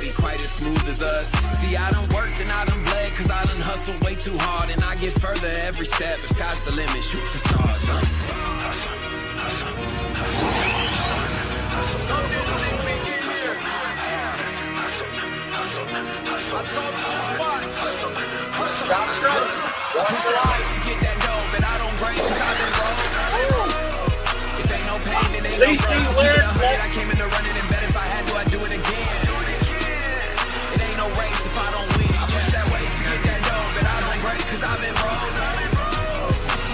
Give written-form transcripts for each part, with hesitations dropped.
nobody quite as smooth as us. See, I done worked and I done bled, cause I done hustled way too hard. And I get further every step, if sky's the limit, shoot for stars, huh? Some didn't think we'd get here. I told them just watch. I push the light to get that dough, but I don't break cause I've been broke. If ain't no pain, it ain't no growth. To keep it 100, I came into running and bet if I had to, I'd do it again. It ain't no race if I don't win. I push that weight to get that dough, but I don't break cause I've been broke.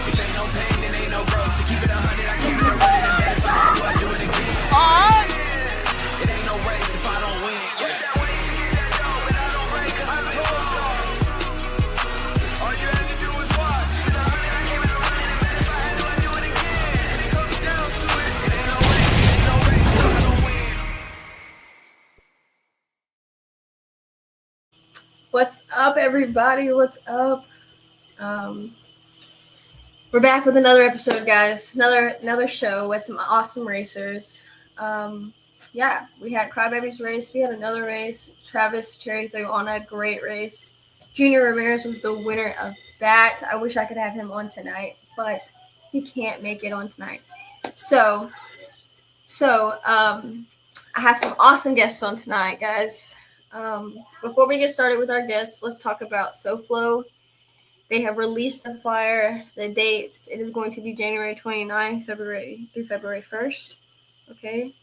If ain't no pain, it ain't no growth. To keep it 100, I came into running and bet if I had to, I'd do it again. It ain't no race if I don't win. What's up, everybody? What's up? We're back with another episode, guys. Another show with some awesome racers. Yeah, we had Crybaby's race. We had another race. Travis Cherry threw on a great race. Junior Ramirez was the winner of that. I wish I could have him on tonight, but he can't make it on tonight. So I have some awesome guests on tonight, guys. Before we get started with our guests, let's talk about SoFlo. They have released a flyer, the dates. It is going to be January 29th, through February 1st. Okay.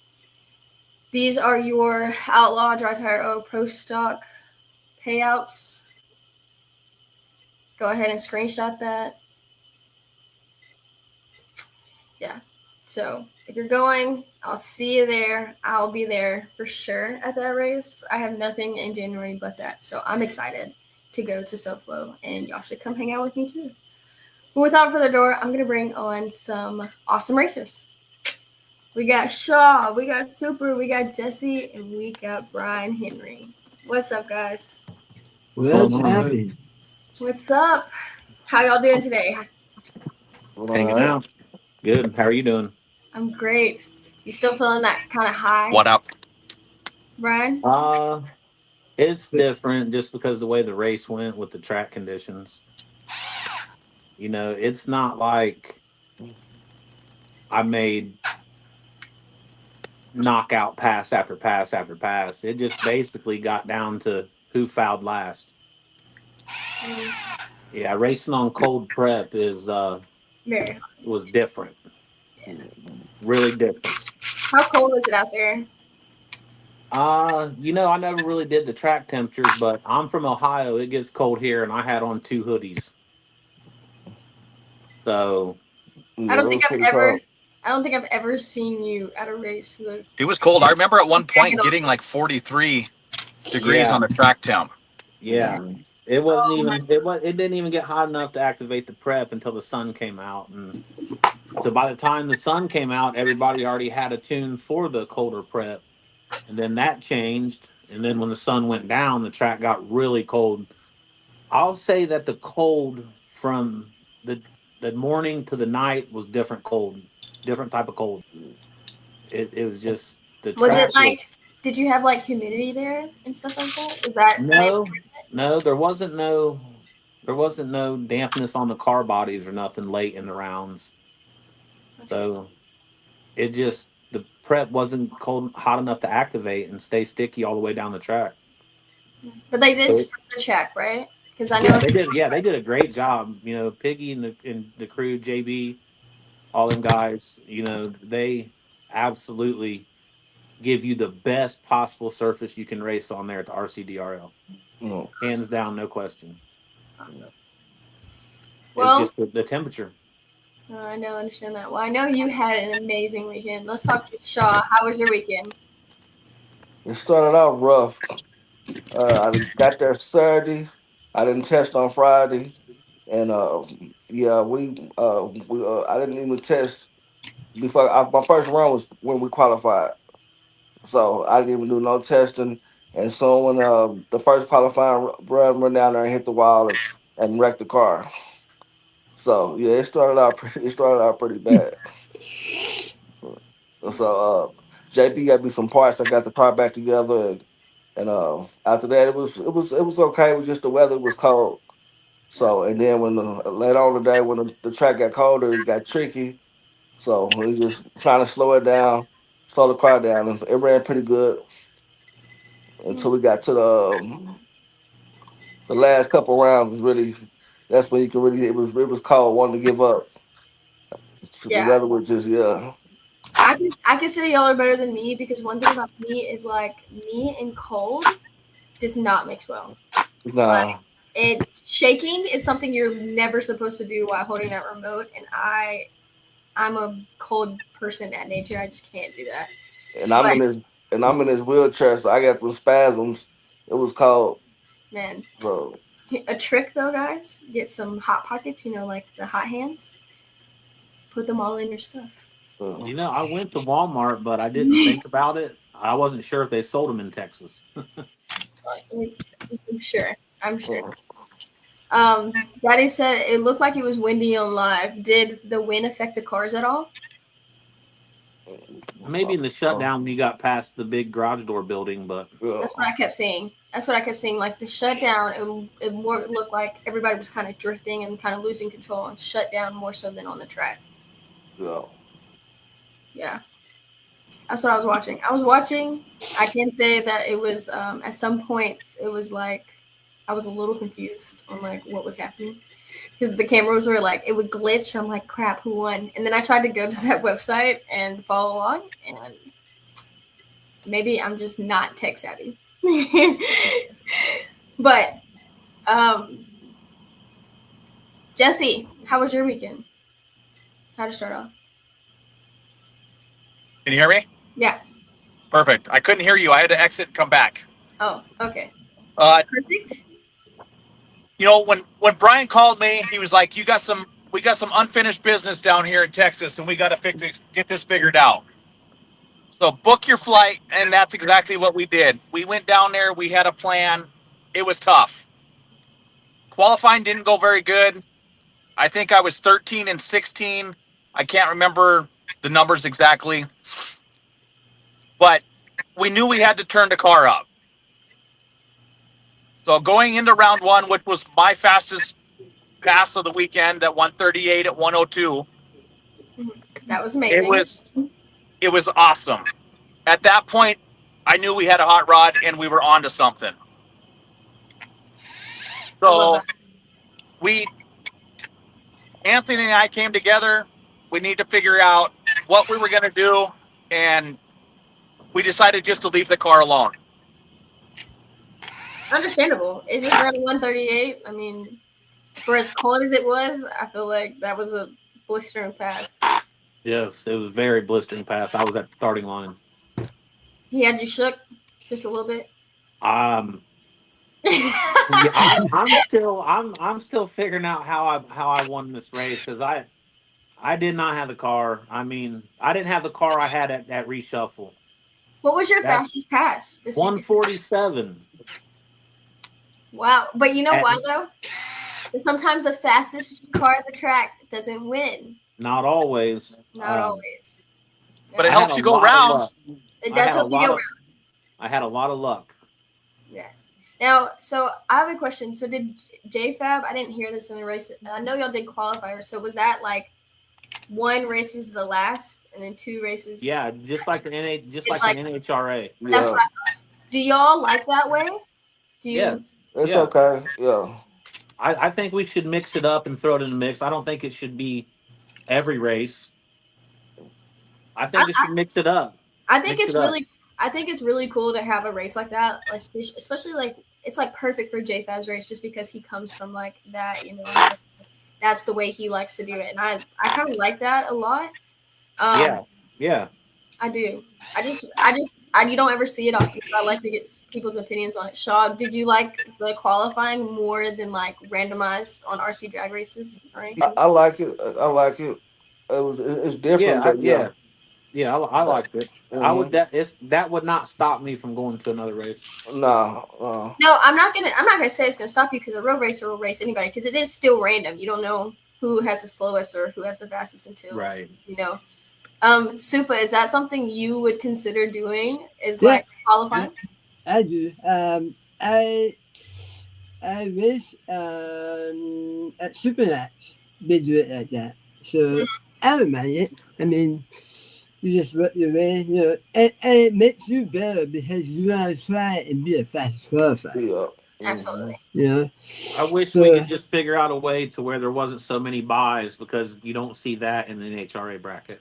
These are your Outlaw, Dry Tire O, Pro Stock payouts. Go ahead and screenshot that. Yeah. So if you're going, I'll see you there. I'll be there for sure at that race. I have nothing in January but that. So I'm excited to go to SoFlo, and y'all should come hang out with me too. But without further ado, I'm going to bring on some awesome racers. We got Shaw, we got Super, we got Jesse, and we got Bryan Henry. What's up, guys? What's happening? What's up? How y'all doing today? Hanging out. Good. How are you doing? I'm great. You still feeling that kind of high? What up? Bryan? It's different just because the way the race went with the track conditions. You know, it's not like I made knockout pass after pass after pass. It just basically got down to who fouled last. Yeah, racing on cold prep was different. Really different. How cold is it out there? You know, I never really did the track temperatures, but I'm from Ohio. It gets cold here, and I had on 2 hoodies. So I don't think I've ever seen you at a race with. It was cold. I remember at one point getting like 43 degrees on the track temp. Yeah. It wasn't it didn't even get hot enough to activate the prep until the sun came out. And so by the time the sun came out, everybody already had a tune for the colder prep. And then that changed. And then when the sun went down, the track got really cold. I'll say that the cold from the morning to the night was different type of cold. It was just the track. Was it like, did you have like humidity there and stuff like that? Is that no, there wasn't no dampness on the car bodies or nothing late in the rounds. So it just, the prep wasn't hot enough to activate and stay sticky all the way down the track. But they did the check, right? Because I know they did. Yeah, they did a great job. You know, Piggy and the crew, JB, all them guys. You know, they absolutely give you the best possible surface you can race on there at the RCDRL. Hands down, no question. Well, it's just the temperature. I understand that. Well, I know you had an amazing weekend. Let's talk to Shaw. How was your weekend? It started out rough. I got there Saturday. I didn't test on Friday, and I didn't even test before. My first run was when we qualified, so I didn't even do no testing. And so when the first qualifying run down there and hit the wall and wrecked the car. So yeah, it started out pretty bad. So JP got me some parts. I got the car back together, And after that, it was okay. It was just the weather was cold. So and then when later on the day when the track got colder, it got tricky. So we was just trying to slow it down, slow the car down, and it ran pretty good until we got to the last couple rounds. Was really that's when you can really it was cold, wanting to give up. The Yeah. weather was just I can say y'all are better than me because one thing about me is like me and cold does not mix well. Like nah. shaking is something you're never supposed to do while holding that remote, and I'm a cold person at nature. I just can't do that. And I'm But in this wheelchair, so I got the spasms. It was cold. man, So a trick though, guys, get some hot pockets. You know, like the hot hands. Put them all in your stuff. You know, I went to Walmart, but I didn't think about it. I wasn't sure if they sold them in Texas. I'm sure. I'm sure. uh, Daddy said it looked like it was windy on live. Did the wind affect the cars at all? Maybe in the shutdown when you got past the big garage door building, but That's what I kept seeing. That's what I kept seeing. Like the shutdown, it more looked like everybody was kind of drifting and kind of losing control and shut down more so than on the track. Yeah. That's what I was watching. I can say that it was at some points it was like I was a little confused on like what was happening because the cameras were like it would glitch. I'm like, crap, who won? And then I tried to go to that website and follow along, and maybe I'm just not tech savvy. But Jesse, how was your weekend? How to start off? Can you hear me? Yeah. Perfect. I couldn't hear you. I had to exit and come back. Oh, okay. Perfect. You know, when Bryan called me, he was like, we got some unfinished business down here in Texas, and we got to get this figured out. So book your flight, and that's exactly what we did. We went down there. We had a plan. It was tough. Qualifying didn't go very good. I think I was 13 and 16. I can't remember the numbers exactly. But we knew we had to turn the car up. So going into round one, which was my fastest pass of the weekend at 138 at 102. That was amazing. It was awesome. At that point, I knew we had a hot rod and we were on to something. So Anthony and I came together. We need to figure out what we were going to do, and we decided just to leave the car alone. Understandable. It just ran 138. I mean, for as cold as it was, I feel like that was a blistering pass. yes, it was very blistering pass. I was at the starting line. He had you shook just a little bit. Yeah, I'm still figuring out how I won this race because I did not have the car. I mean, I didn't have the car I had at reshuffle. What was your fastest pass? 147. Wow, but you know why though? Sometimes the fastest car at the track doesn't win. Not always. Not always. But it helps you go rounds. It does help you go rounds. I had a lot of luck. Yes. Now, so I have a question. So did JFab, I didn't hear this in the race. I know y'all did qualifiers. So was that like one race is the last and then two races? Yeah, just like the NHRA. That's what I thought. Do y'all like that way? Yes. It's okay. Yeah. I think we should mix it up and throw it in the mix. I don't think it should be every race. I think it should mix it up. I think it's really cool to have a race like that, especially like it's like perfect for JFab's race just because he comes from like that, you know. That's the way he likes to do it, and I kind of like that a lot. Yeah. I do. You don't ever see it often. I like to get people's opinions on it. Shaw, did you like the qualifying more than like randomized on RC drag races? Right? I like it. It's different. Yeah, I liked it. Mm-hmm. That would not stop me from going to another race. No. No, I'm not gonna say it's gonna stop you because a road racer will race anybody because it is still random. You don't know who has the slowest or who has the fastest until you know. Right. Supa, is that something you would consider doing? Is like qualifying? I do. I wish at Supernats they do it like that. So I don't mind it. I mean, you just work your way, and it makes you better because you want to try and be a fast qualifier. Yeah. Absolutely. You know, I wish we so could just figure out a way to where there wasn't so many buys because you don't see that in the NHRA bracket.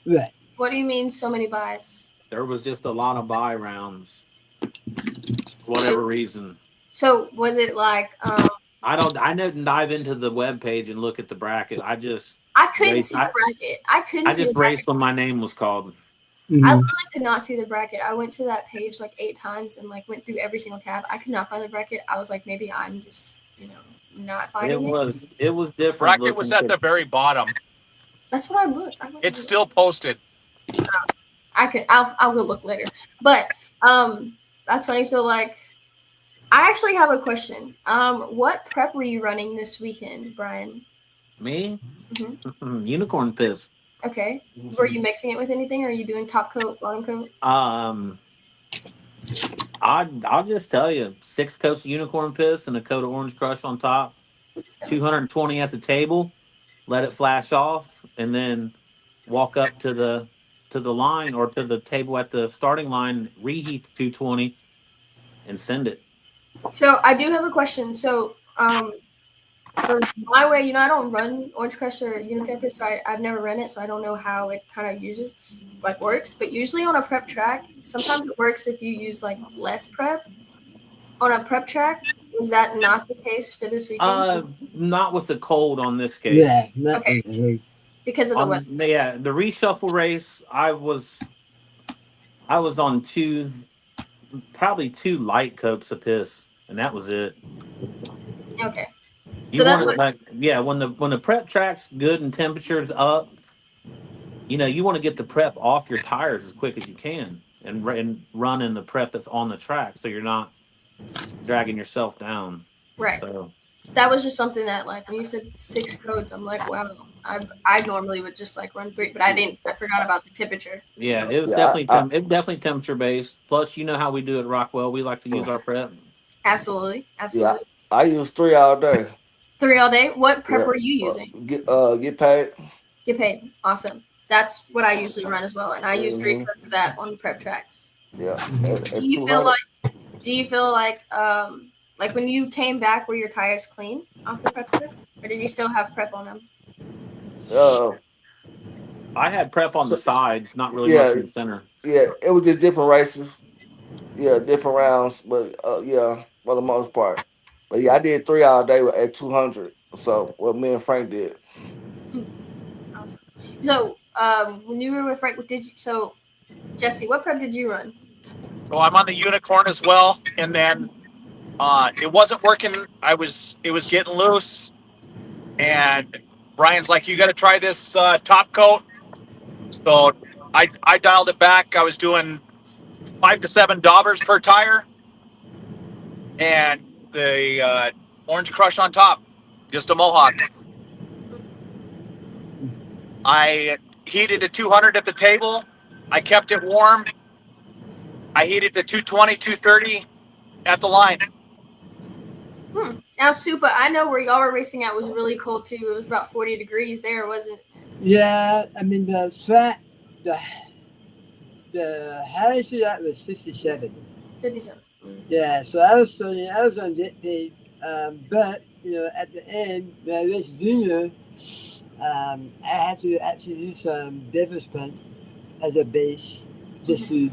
right. What do you mean so many buys? There was just a lot of buy rounds, for whatever reason. So was it like I didn't dive into the web page and look at the bracket. I couldn't raced. see the bracket. I couldn't I see the just bracket. raced when my name was called. I Mhm. literally could not see the bracket. I went to that page like 8 times and like went through every single tab. I could not find the bracket. I was like, maybe I'm just, not finding it. It was different. Bracket was at the very bottom. That's what I looked. It's still posted. I'll go look later. But that's funny. So like I actually have a question. What prep were you running this weekend, Bryan? Me? Mhm. Unicorn piss. Okay. Were you mixing it with anything, or are you doing top coat, bottom coat? I'll just tell you, 6 coats of unicorn piss and a coat of orange crush on top. 220 at the table. Let it flash off, and then walk up to the line or to the table at the starting line. Reheat the 220 and send it. So I do have a question. So for my way, I don't run Orange Crush or Unicorn Piss, so I've never run it, so I don't know how it kind of works. But usually on a prep track, sometimes it works if you use like less prep. On a prep track, is that not the case for this weekend? Not with the cold on this case. Yeah. Not Okay. really. Because of the weather. Yeah, the reshuffle race, I was on probably 2 light coats of piss, and that was it. Okay. You want when the prep track's good and temperature's up, you want to get the prep off your tires as quick as you can and run in the prep that's on the track, so you're not dragging yourself down. Right. So that was just something that, like, when you said 6 coats, I'm like, wow. I normally would just like run 3, but I forgot about the temperature. Yeah, it was definitely temperature based. Plus, you know how we do at Rockwell. We like to use our prep. Absolutely. Yeah, I use 3 all day. 3 all day? What prep are you using? Get paid. Get paid. Awesome. That's what I usually run as well, and I use 3 coats of that on prep tracks. Yeah. Do you feel like when you came back, were your tires clean off the prep track, or did you still have prep on them? I had prep on the sides, not really much in the center. Yeah, it was just different races. Yeah, different rounds, but yeah, for the most part. But yeah, I did 3 all day at 200. So what me and Frank did. Awesome. So when you were with Frank, Jesse, what prep did you run? So I'm on the unicorn as well, and then it wasn't working. It was getting loose, and Brian's like, "You got to try this top coat." So I dialed it back. I was doing 5 to 7 daubers per tire, and the orange crush on top, just a mohawk. I heated to 200 at the table. I kept it warm. I heated to 220, 230 at the line. Now, Supa, I know where y'all were racing at was really cold too. It was about 40 degrees there, wasn't it? Yeah, I mean the highest of that was 57. 57. Yeah, so I was on jet paid, but at the end when I raced junior, I had to actually use some beverage pump as a base just to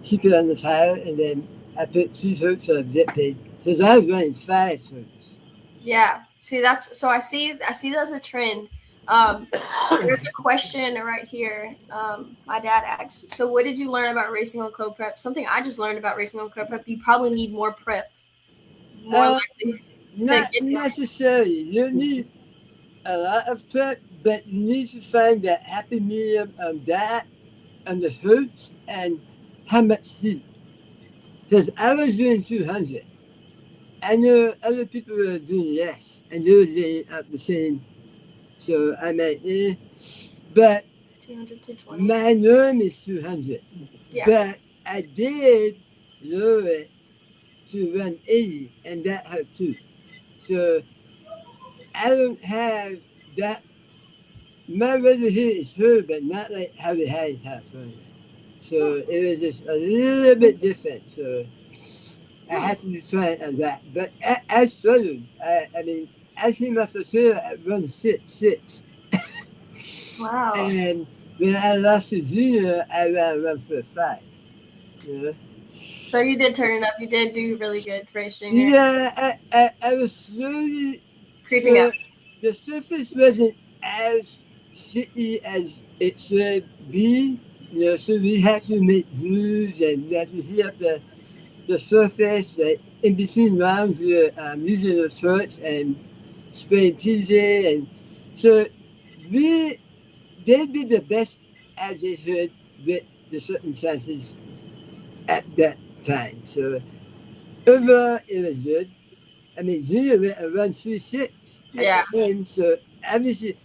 keep it on the tire, and then I put 2 hooks of jet paid because I was running 5 hooks. Yeah. See, I see that's a trend. There's a question right here. My dad asks, so what did you learn about racing on cold prep? Something I just learned about racing on cold prep. You probably need more prep. Not necessarily. You don't need a lot of prep, but you need to find that happy medium of that and the hooks and how much heat. Because I was doing 200. I know other people were doing less, and they were doing up the same. So I'm like, but 200 to 20. my norm is 200. Yeah. But I did lower it to run 80, and that hurt too. So I don't have that. My weather here is hurt, but not like how they had in California. So it was just a little bit different. So I had to be trying on that. But I struggled. I mean, I see my facility at run 6.6. Wow. And when I lost to Junior, I ran run for 5. You know? So you did turn it up. You did do really good race junior. Yeah, I was slowly Creeping up. The surface wasn't as shitty as it should be. You know, so we had to make grooves and we had to heat up the surface. Like in between rounds, we were using the shorts and spraying PJ, and so they did the best as they could with the circumstances at that time. So overall, it was good. I mean, Junior went around 3.6 Yeah. at the end, so obviously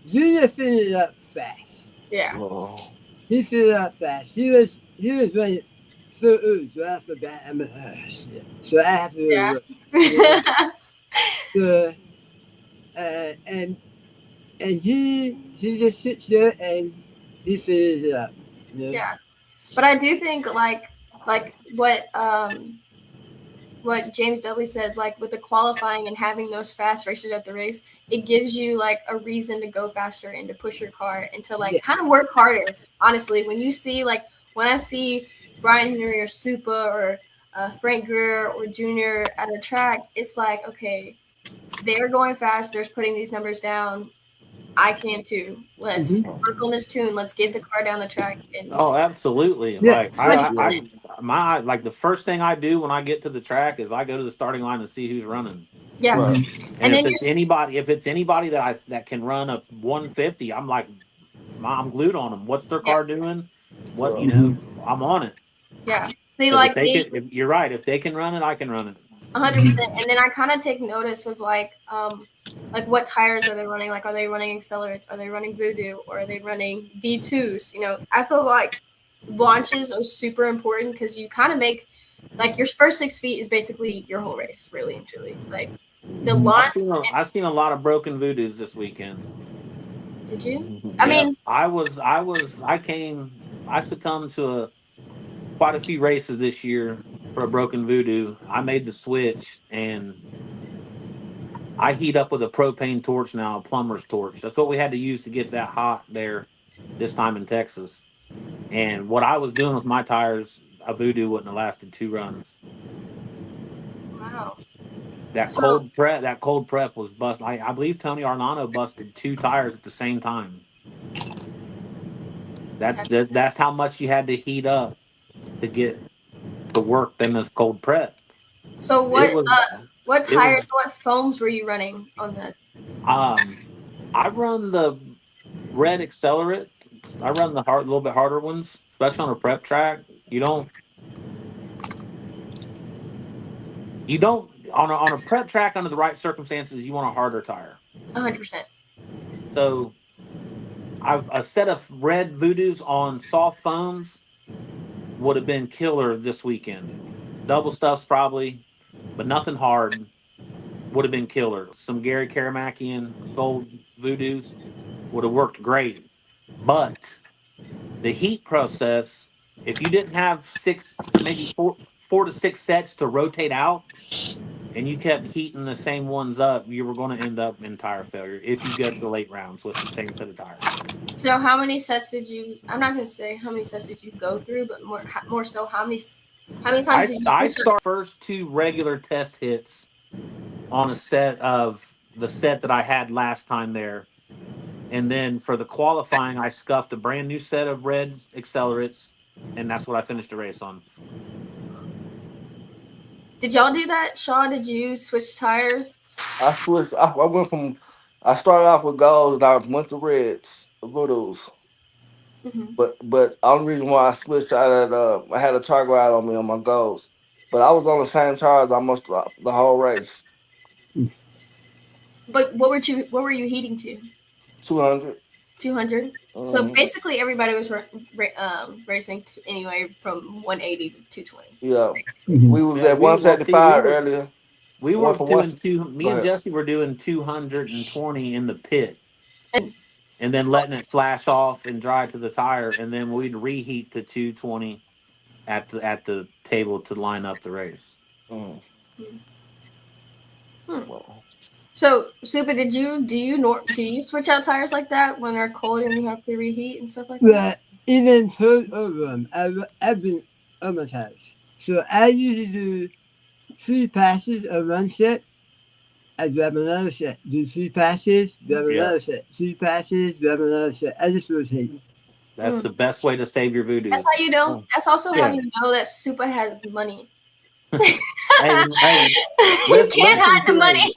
Junior finished up fast. Yeah. Oh. He finished up fast. He was running 4 so I forgot. I'm like, oh, shit. So I have to Yeah. look. Yeah. So and he just sits there and he finishes it up. You know? Yeah. But I do think like what James Dudley says, like with the qualifying and having those fast races at the race, it gives you like a reason to go faster and to push your car and to like kind of work harder. Honestly, when you see like when I see Bryan Henry or Supa or Frank Greer or Junior at a track, it's like, okay, they're going fast. They're putting these numbers down. I can too. Let's work on this tune. Let's get the car down the track. And Oh, absolutely. Yeah. Like my the first thing I do when I get to the track is I go to the starting line and see who's running. yeah. Right. And then if it's anybody that can run a 150, I'm like, I'm glued on them. What's their car doing? What I'm on it. Yeah. See, 'Cause like if you're right. If they can run it, I can run it. 100%. And then I kind of take notice of like what tires are they running? Like, are they running accelerates? Are they running Voodoo? Or are they running V2s? You know, I feel like launches are super important because you kind of make like your first 6 feet is basically your whole race, really and truly. Like the launch. I've seen a lot of broken Voodoos this weekend. Did you? I mean, I succumbed to quite a few races this year for a broken Voodoo. I made the switch and I heat up with a propane torch now, a plumber's torch. That's what we had to use to get that hot there this time in Texas. And what I was doing with my tires, a Voodoo wouldn't have lasted 2 runs. wow. That cold prep was busted. I believe Tony Arnano busted 2 tires at the same time. That's how much you had to heat up to get to work in this cold prep. So what tires, what foams were you running on the? I run the red accelerate. I run the little bit harder ones, especially on a prep track. You don't on a prep track under the right circumstances. You want a harder tire. 100%. So, a set of red Voodoos on soft foams would have been killer this weekend. Double stuffs probably, but nothing hard would have been killer. Some Gary Karamakian gold Voodoos would have worked great, but the heat process, if you didn't have 4 to 6 sets to rotate out, and you kept heating the same ones up, you were going to end up in tire failure if you get to the late rounds with the same set of tires. So how many sets did you? I'm not going to say how many sets did you go through, but more so how many times did you? I start first 2 regular test hits on a set of the set that I had last time there. And then for the qualifying, I scuffed a brand new set of red accelerates, and that's what I finished the race on. Did y'all do that, Shaw? Did you switch tires? I switched. I went from. I started off with golds and I went to reds, Voodoos. Mm-hmm. But only reason why I switched out of I had a target ride on me on my golds, but I was on the same tires almost the whole race. But what were you heating to? 200. 200. So basically, everybody was racing anyway from 180 to 220. Yeah. Mhm. We was Yeah, at we 175 were earlier. we One were for doing one. two. Me Go and ahead. Jesse were doing 220 in the pit, And and then letting it flash off and dry to the tire, and then we'd reheat to 220 at the table to line up the race. Mm. Well, so, Supa, do you switch out tires like that when they're cold and you have to reheat and stuff like that? But even two of them, I've been on my tires. So I usually do 3 passes of one set. I grab another set. Do 3 passes, grab Yeah, another set. 3 passes, grab another set. I just rotate. that's the best way to save your That's voodoos. how you know. That's also how Yeah. you know that Supa has money. Hey, You can't hide the money.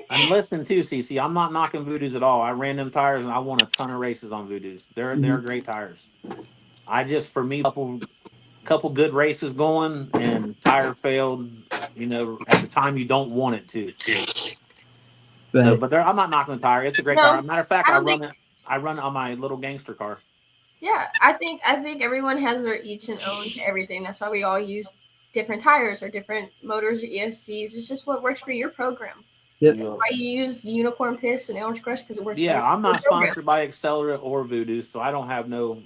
I'm listening too, Cici. I'm not knocking Voodoos at all. I ran them tires and I won a ton of races on Voodoos. They're great tires. I just for me couple good races going and tire failed. At the time you don't want it to. So, Right. but I'm not knocking the tire. It's a great No, tire. Matter of fact, I I don't run think. it. I run it on my little gangster car. Yeah, I think everyone has their each and own to everything. That's why we all use different tires or different motors or ESCs. It's just what works for your program. Yep. yeah. Why you use Unicorn Piss and Orange Crush because it works. Yeah, for I'm your not program. sponsored by Accelerate or Voodoo, so I don't have no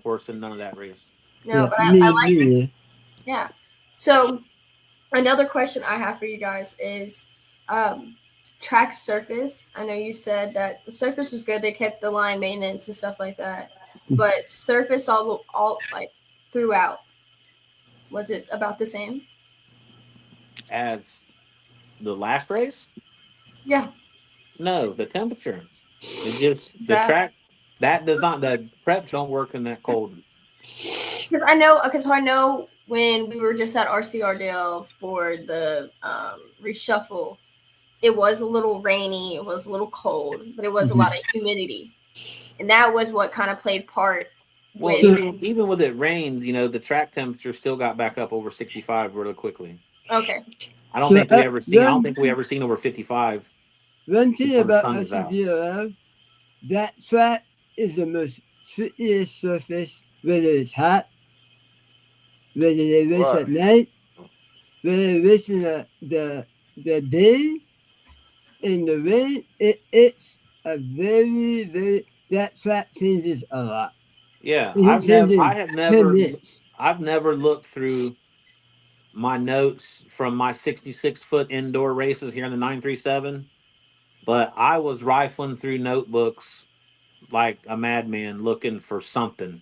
horse in none of that race. No, Yeah, but me I like. neither. Yeah. So another question I have for you guys is track surface. I know you said that the surface was good. They kept the line maintenance and stuff like that. But surface all like throughout, was it about the same? As the last race? Yeah. No, the temperature. It just the That track that does not the preps don't work in that cold. because I know. Okay, so I know when we were just at RCR for the reshuffle, it was a little rainy. It was a little cold, but it was a lot of humidity, and that was what kind of played part. Well, even with it rained, the track temperature still got back up over 65 really quickly. Okay. I don't think we ever seen over 55. One thing before the about sun was out. RCGLF, that track is the most trickiest surface, whether it's hot, whether they race Right. at night, whether they race in the day, in the rain. It's a very, very, that track changes a lot. Yeah, It I've changes never 10 minutes. I've never looked through my notes from my 66-foot indoor races here in the 937, but I was rifling through notebooks like a madman looking for something.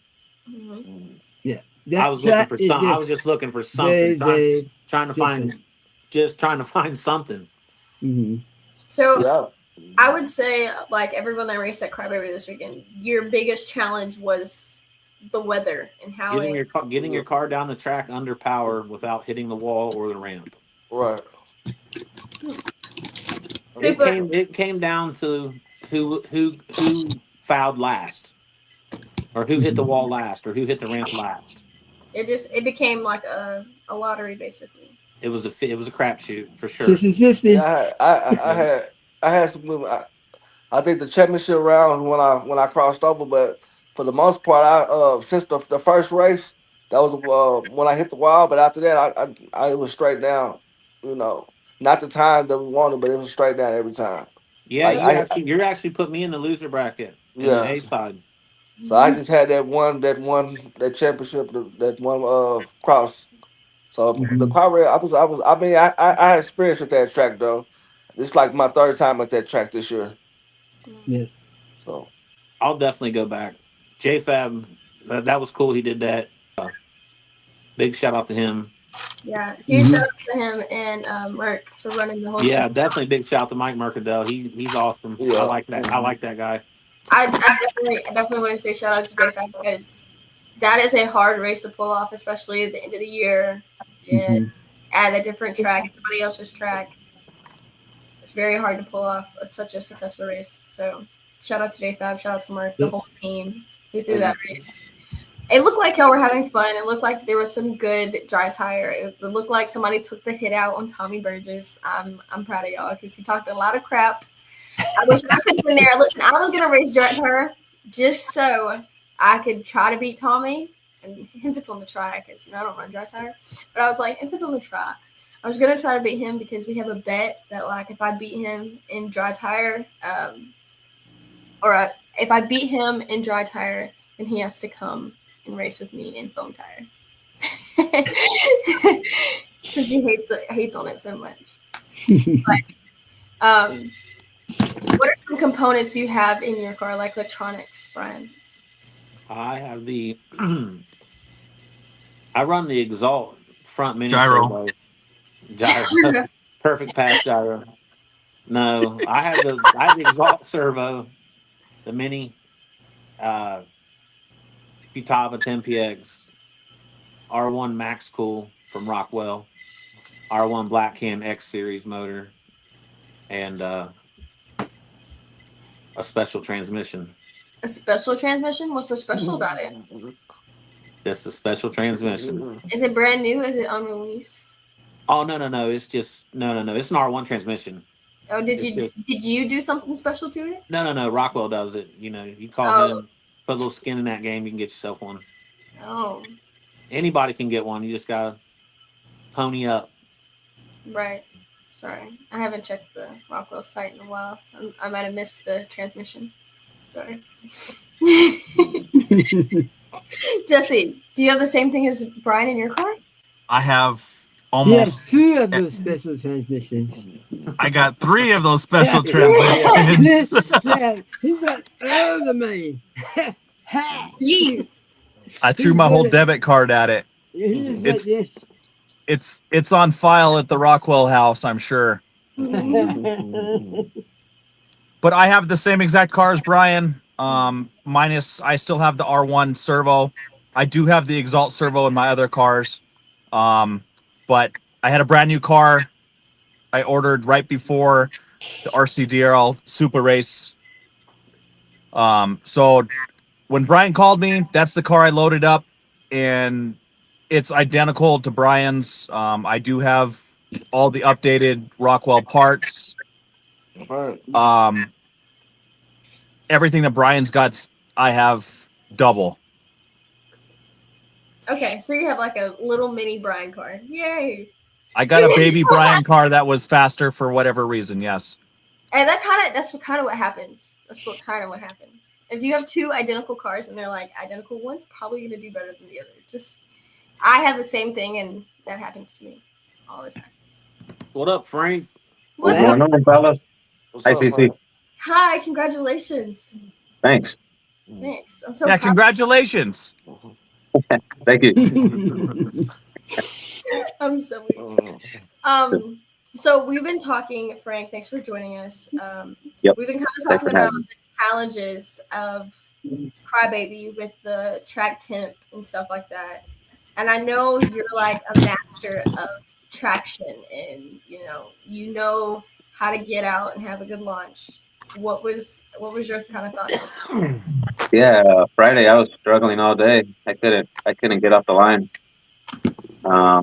Yeah, I was looking for some. I was just looking for something, very trying to find something. So Yeah. I would say, like everyone that raced at Crybaby this weekend, your biggest challenge was the weather and how Getting your car down the track under power without hitting the wall or the ramp. Right. It came down to who fouled last, or who hit the wall last, or who hit the ramp last. It became like a lottery basically. It was a crapshoot for sure. 50-50. Yeah, I had some. I think the championship round when I crossed over, but for the most part, since the first race, that was when I hit the wall. But after that, I it was straight down. Not the time that we wanted, but it was straight down every time. Yeah, Like, you actually put me in the loser bracket in the A side. So I just had that championship, that one cross. So the car race, I had experience with that track though. It's like my third time at that track this year. Yeah. So I'll definitely go back. JFab, that was cool. He did that. Big shout out to him. Yeah, huge shout out to him and Merc for running the whole show. Yeah, definitely big shout out to Mike Mercadell. He's awesome. Yeah. I like that. I like that guy. I definitely want to say shout out to JFab because that is a hard race to pull off, especially at the end of the year and at a different track, somebody else's track. It's very hard to pull off such a successful race. So shout out to JFab, shout out to Mark, the whole team who threw that race. It looked like y'all were having fun. It looked like there was some good dry tire. It looked like somebody took the hit out on Tommy Burgess. I'm proud of y'all because he talked a lot of crap I wish I could have been there. Listen, I was gonna race dirt her just so I could try to beat Tommy. And if it's on the track, because I don't run dry tire. But I was like, if it's on the track, I was gonna try to beat him because we have a bet that like if I beat him in dry tire, if I beat him in dry tire, then he has to come and race with me in foam tire. Since he hates on it so much. But, what are some components you have in your car, like electronics, Bryan? I have the. I run the Exalt front mini Gyro. servo. Perfect pass gyro. No, I have the Exalt servo, the mini, Futaba 10PX, R1 Max Cool from Rockwell, R1 Black Can X Series motor, and a special transmission. A special transmission? What's so special about it? That's a special transmission. Is it brand new? Is it unreleased? Oh no! It's just no! It's an R1 transmission. Oh, did you do something special to it? No. Rockwell does it. You know, you call him, put a little skin in that game, you can get yourself one. Oh. Anybody can get one. You just gotta pony up. Right. Sorry, I haven't checked the Rockwell site in a while. I might have missed the transmission. Sorry. Jesse, do you have the same thing as Bryan in your car? I have Yes, almost. 2 of those special transmissions. I got 3 of those special transmissions. Yeah, he's got all the money. Jeez. I threw my whole debit card at it. He's like this. It's on file at the Rockwell house, I'm sure. But I have the same exact car as Bryan. Minus I still have the R1 servo. I do have the Exalt servo in my other cars. But I had a brand new car I ordered right before the RCDRL Supa race. So when Bryan called me, that's the car I loaded up, and it's identical to Bryan's. I do have all the updated Rockwell parts. Everything that Bryan's got, I have double. Okay, so you have like a little mini Bryan car. Yay! I got a baby Bryan car that was faster for whatever reason. Yes. And that's kind of what happens. That's what happens. If you have 2 identical cars and they're like identical, one's probably gonna do better than the other. I have the same thing, and that happens to me all the time. What up, Frank? What's up? What's going on, fellas? Hi, Cici. Hi, congratulations. Thanks. Thanks. I'm so Yeah, proud. congratulations. Thank you. I'm so weak. So we've been talking, Frank. Thanks for joining us. Yep. We've been kind of Thanks talking for about having me. the challenges of Crybaby with the track temp and stuff like that. And I know you're like a master of traction, and you know how to get out and have a good launch. What was your kind of thoughts? Yeah, Friday I was struggling all day. I couldn't get off the line. I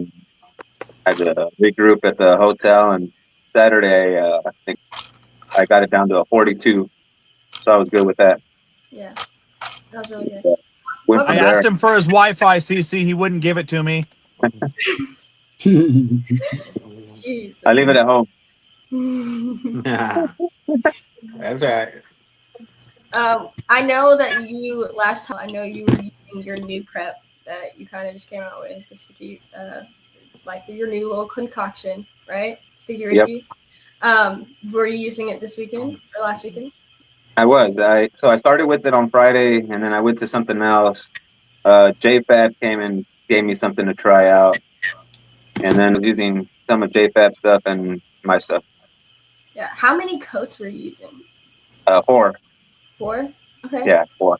had to regroup at the hotel, and Saturday I think I got it down to a 42, so I was good with that. Yeah, that was really good. Went I from I there. asked him for his Wi-Fi, CC. He wouldn't give it to me. Jeez. I leave it at home. That's right. I know that last time. I know you were using your new prep that you kind of just came out with, the sticky, like your new little concoction, right? Sticky Ricky. Were you using it this weekend or last weekend? I was. So I started with it on Friday, and then I went to something else. JFab came and gave me something to try out, and then I was using some of JFab stuff and my stuff. Yeah. How many coats were you using? 4. 4? Okay. Yeah, 4.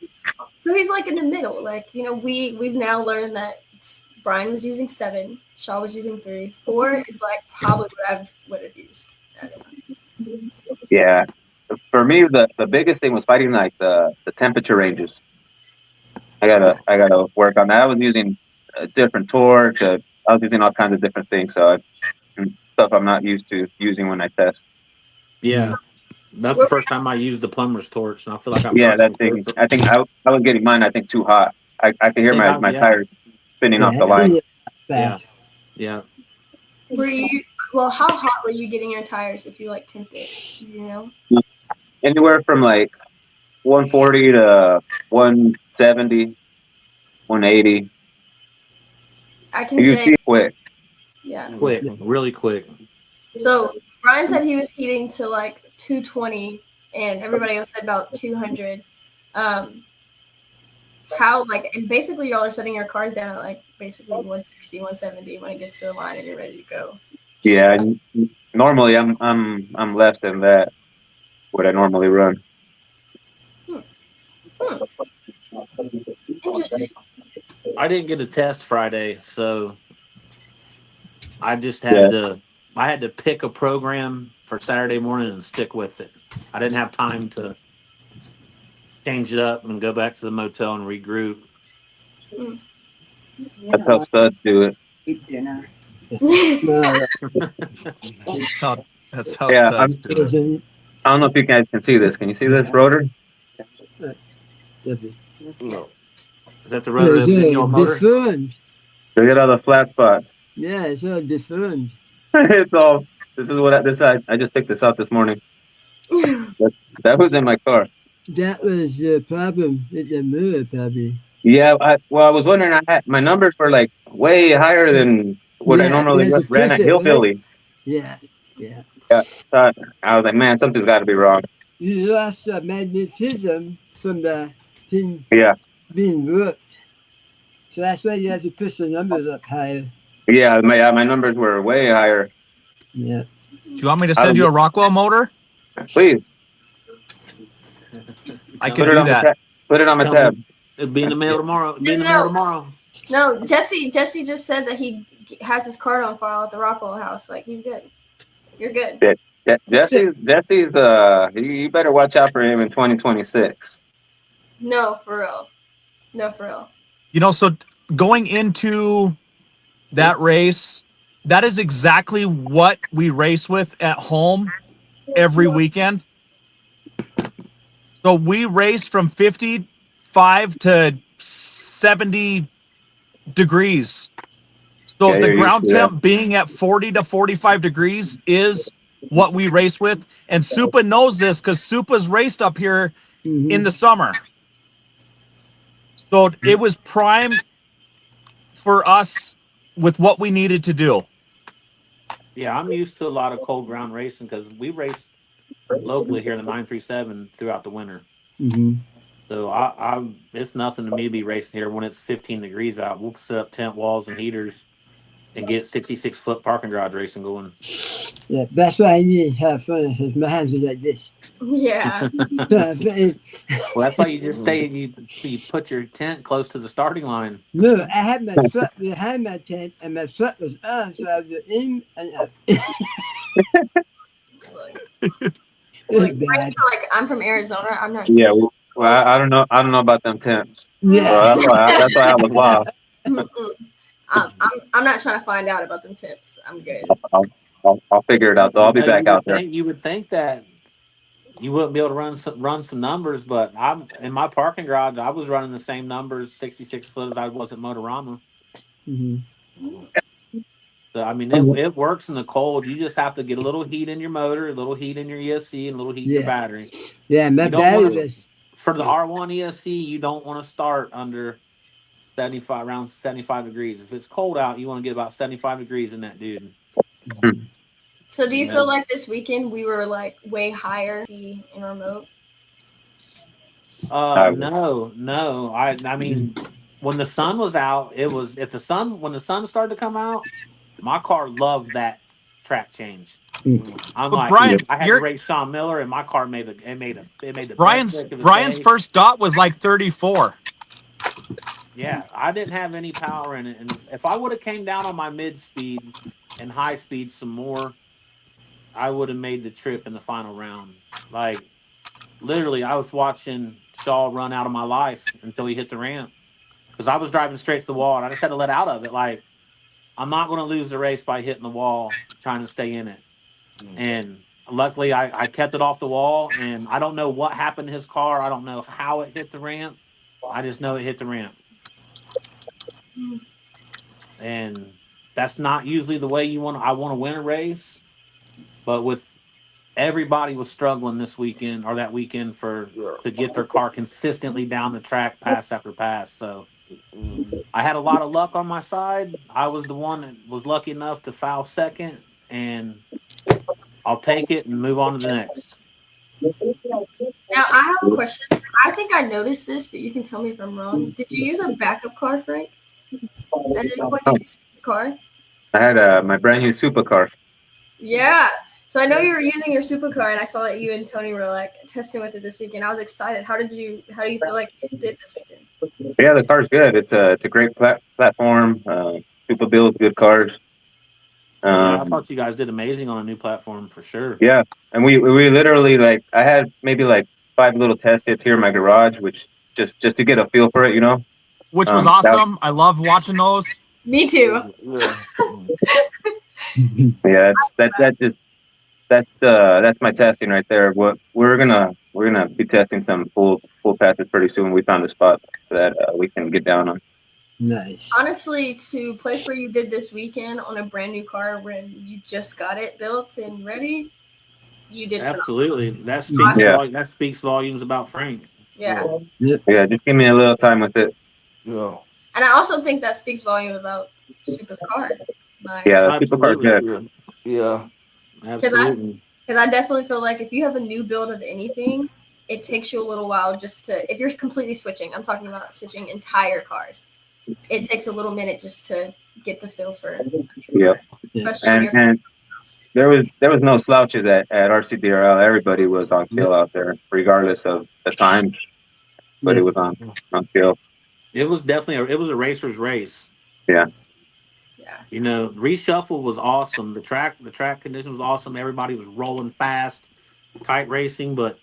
So he's like in the middle. Like, we've now learned that Bryan was using 7, Shaw was using 3. 4 is like probably what I would have used. I don't know. Yeah. For me, the biggest thing was fighting like the temperature ranges. I gotta work on that. I was using a different torque. I was using all kinds of different things. So stuff I'm not used to using when I test. Yeah. That's the first time I used the plumber's torch, and I feel like I Yeah, burnt that some thing. torch. I think I was getting mine. I think too hot. I could hear my Yeah, tires spinning off Yeah, the line. yeah, fast. yeah. Were you how hot were you getting your tires if you like tipped it? You know? Anywhere from like 140 to 170, 180. I can You say see quick. yeah. Quick, really quick. So Brian said he was heating to like 220 and everybody else said about 200. How like and basically y'all are setting your cars down at like basically 160, 170 when it gets to the line and you're ready to go. Yeah. Normally, I'm less than that. What I normally run. Interesting. I didn't get a test Friday, so I just Yeah. had to pick a program for Saturday morning and stick with it. I didn't have time to change it up and go back to the motel and regroup. That's how studs do it. Eat dinner. No, That's how Yeah, studs do it. I don't know if you guys can see this. Can you see this rotor? No. Is that the rotor that was in your motor? deformed. Look at all the flat spots. Yeah, it's all deformed. It's all. This is what I just picked this up this morning. That was in my car. That was the problem with the motor, probably. Yeah, I was wondering. I had my numbers were like way higher than what I Yeah, normally there's a ran at pressure, right? Hillbilly. Yeah. Yeah, so I was like, man, something's got to be wrong. You lost magnetism from the thing Yeah, being worked. So that's why you have to push the numbers up higher. yeah, my numbers were way higher. Yeah. Do you want me to send you a Rockwell motor? Please I put could it do on that. the put it on my tab. It'll be in the mail tomorrow. It'll be in the mail tomorrow. No, Jesse just said that he has his card on file at the Rockwell house. Like he's good. You're good. Yeah, Jesse's you better watch out for him in 2026. No, for real. No, for real. You know, so going into that race, that is exactly what we race with at home every weekend. So we race from 55 to 70 degrees. So Yeah, the you're ground used to that. temp being at 40 to 45 degrees is what we race with. And Supa knows this because Supa's raced up here in the summer. So it was prime for us with what we needed to do. Yeah, I'm used to a lot of cold ground racing because we race locally here in the 937 throughout the winter. Mm-hmm. So it's nothing to me to be racing here when it's 15 degrees out. We'll set up tent walls and heaters and get 66-foot parking garage racing going. Yeah, that's why I need to have fun because my hands are like this. Yeah. Well, that's why you just say you put your tent close to the starting line. No, I had my foot behind my tent and my foot was on, so I was in and out. Like, I'm from Arizona. I'm not. Yeah, well, I don't know. I don't know about them temps. Yeah. So that's why I was lost. I'm not trying to find out about them tips. I'm good. I'll figure it out. Though I'll be back out there. You would think that you wouldn't be able to run some numbers, but I'm in my parking garage. I was running the same numbers, 66 foot, as I was at Motorama. Mm-hmm. So I mean, it works in the cold. You just have to get a little heat in your motor, a little heat in your ESC, and a little heat in your battery. Yeah, my battery was for the R1 ESC. You don't want to start under 75, around 75 degrees. If it's cold out, you want to get about 75 degrees in that dude. So do you feel like this weekend we were like way higher in remote? No. I mean, when the sun was out, when the sun started to come out, my car loved that track change. I'm like, Brian, I had to race Sean Miller, and my car made the Brian's first dot was like 34. Yeah, I didn't have any power in it, and if I would have came down on my mid speed and high speed some more, I would have made the trip in the final round. Like, literally, I was watching Shaw run out of my life until he hit the ramp because I was driving straight to the wall, and I just had to let out of it. Like, I'm not going to lose the race by hitting the wall trying to stay in it. And luckily, I kept it off the wall, and I don't know what happened to his car. I don't know how it hit the ramp. I just know it hit the ramp. And that's not usually the way you want. I want to win a race, but with everybody was struggling this weekend or that weekend to get their car consistently down the track, pass after pass. So I had a lot of luck on my side. I was the one that was lucky enough to foul second, and I'll take it and move on to the next. Now I have a question. I think I noticed this, but you can tell me if I'm wrong. Did you use a backup car, Frank? And then what did you switch the car? I had my brand new Supa car. Yeah. So I know you were using your supercar, and I saw that you and Tony were like testing with it this weekend. I was excited. How do you feel like it did this weekend? Yeah, the car's good. It's a great platform. Supa builds good cars. Yeah, I thought you guys did amazing on a new platform for sure. Yeah, and we literally like I had maybe like 5 little test hits here in my garage, which just to get a feel for it, you know. Which was awesome. I love watching those. Me too. Yeah, that's my testing right there. What we're gonna be testing some full passes pretty soon. We found a spot that we can get down on. Nice. Honestly, to place where you did this weekend on a brand new car when you just got it built and ready, you did absolutely. phenomenal. That speaks volumes about Frank. Yeah. Yeah, just give me a little time with it. Yeah. And I also think that speaks volume about Supa's car. Like, yeah, the Supa car's good. Yeah. Absolutely. Because I definitely feel like if you have a new build of anything, it takes you a little while just to, if you're completely switching, I'm talking about switching entire cars. It takes a little minute just to get the feel for it. Yeah. And there was no slouches at RCDRL. Everybody was on kill out there, regardless of the time. But it was on kill. It was definitely a racer's race. Yeah. Yeah. You know, reshuffle was awesome. The track condition was awesome. Everybody was rolling fast, tight racing, but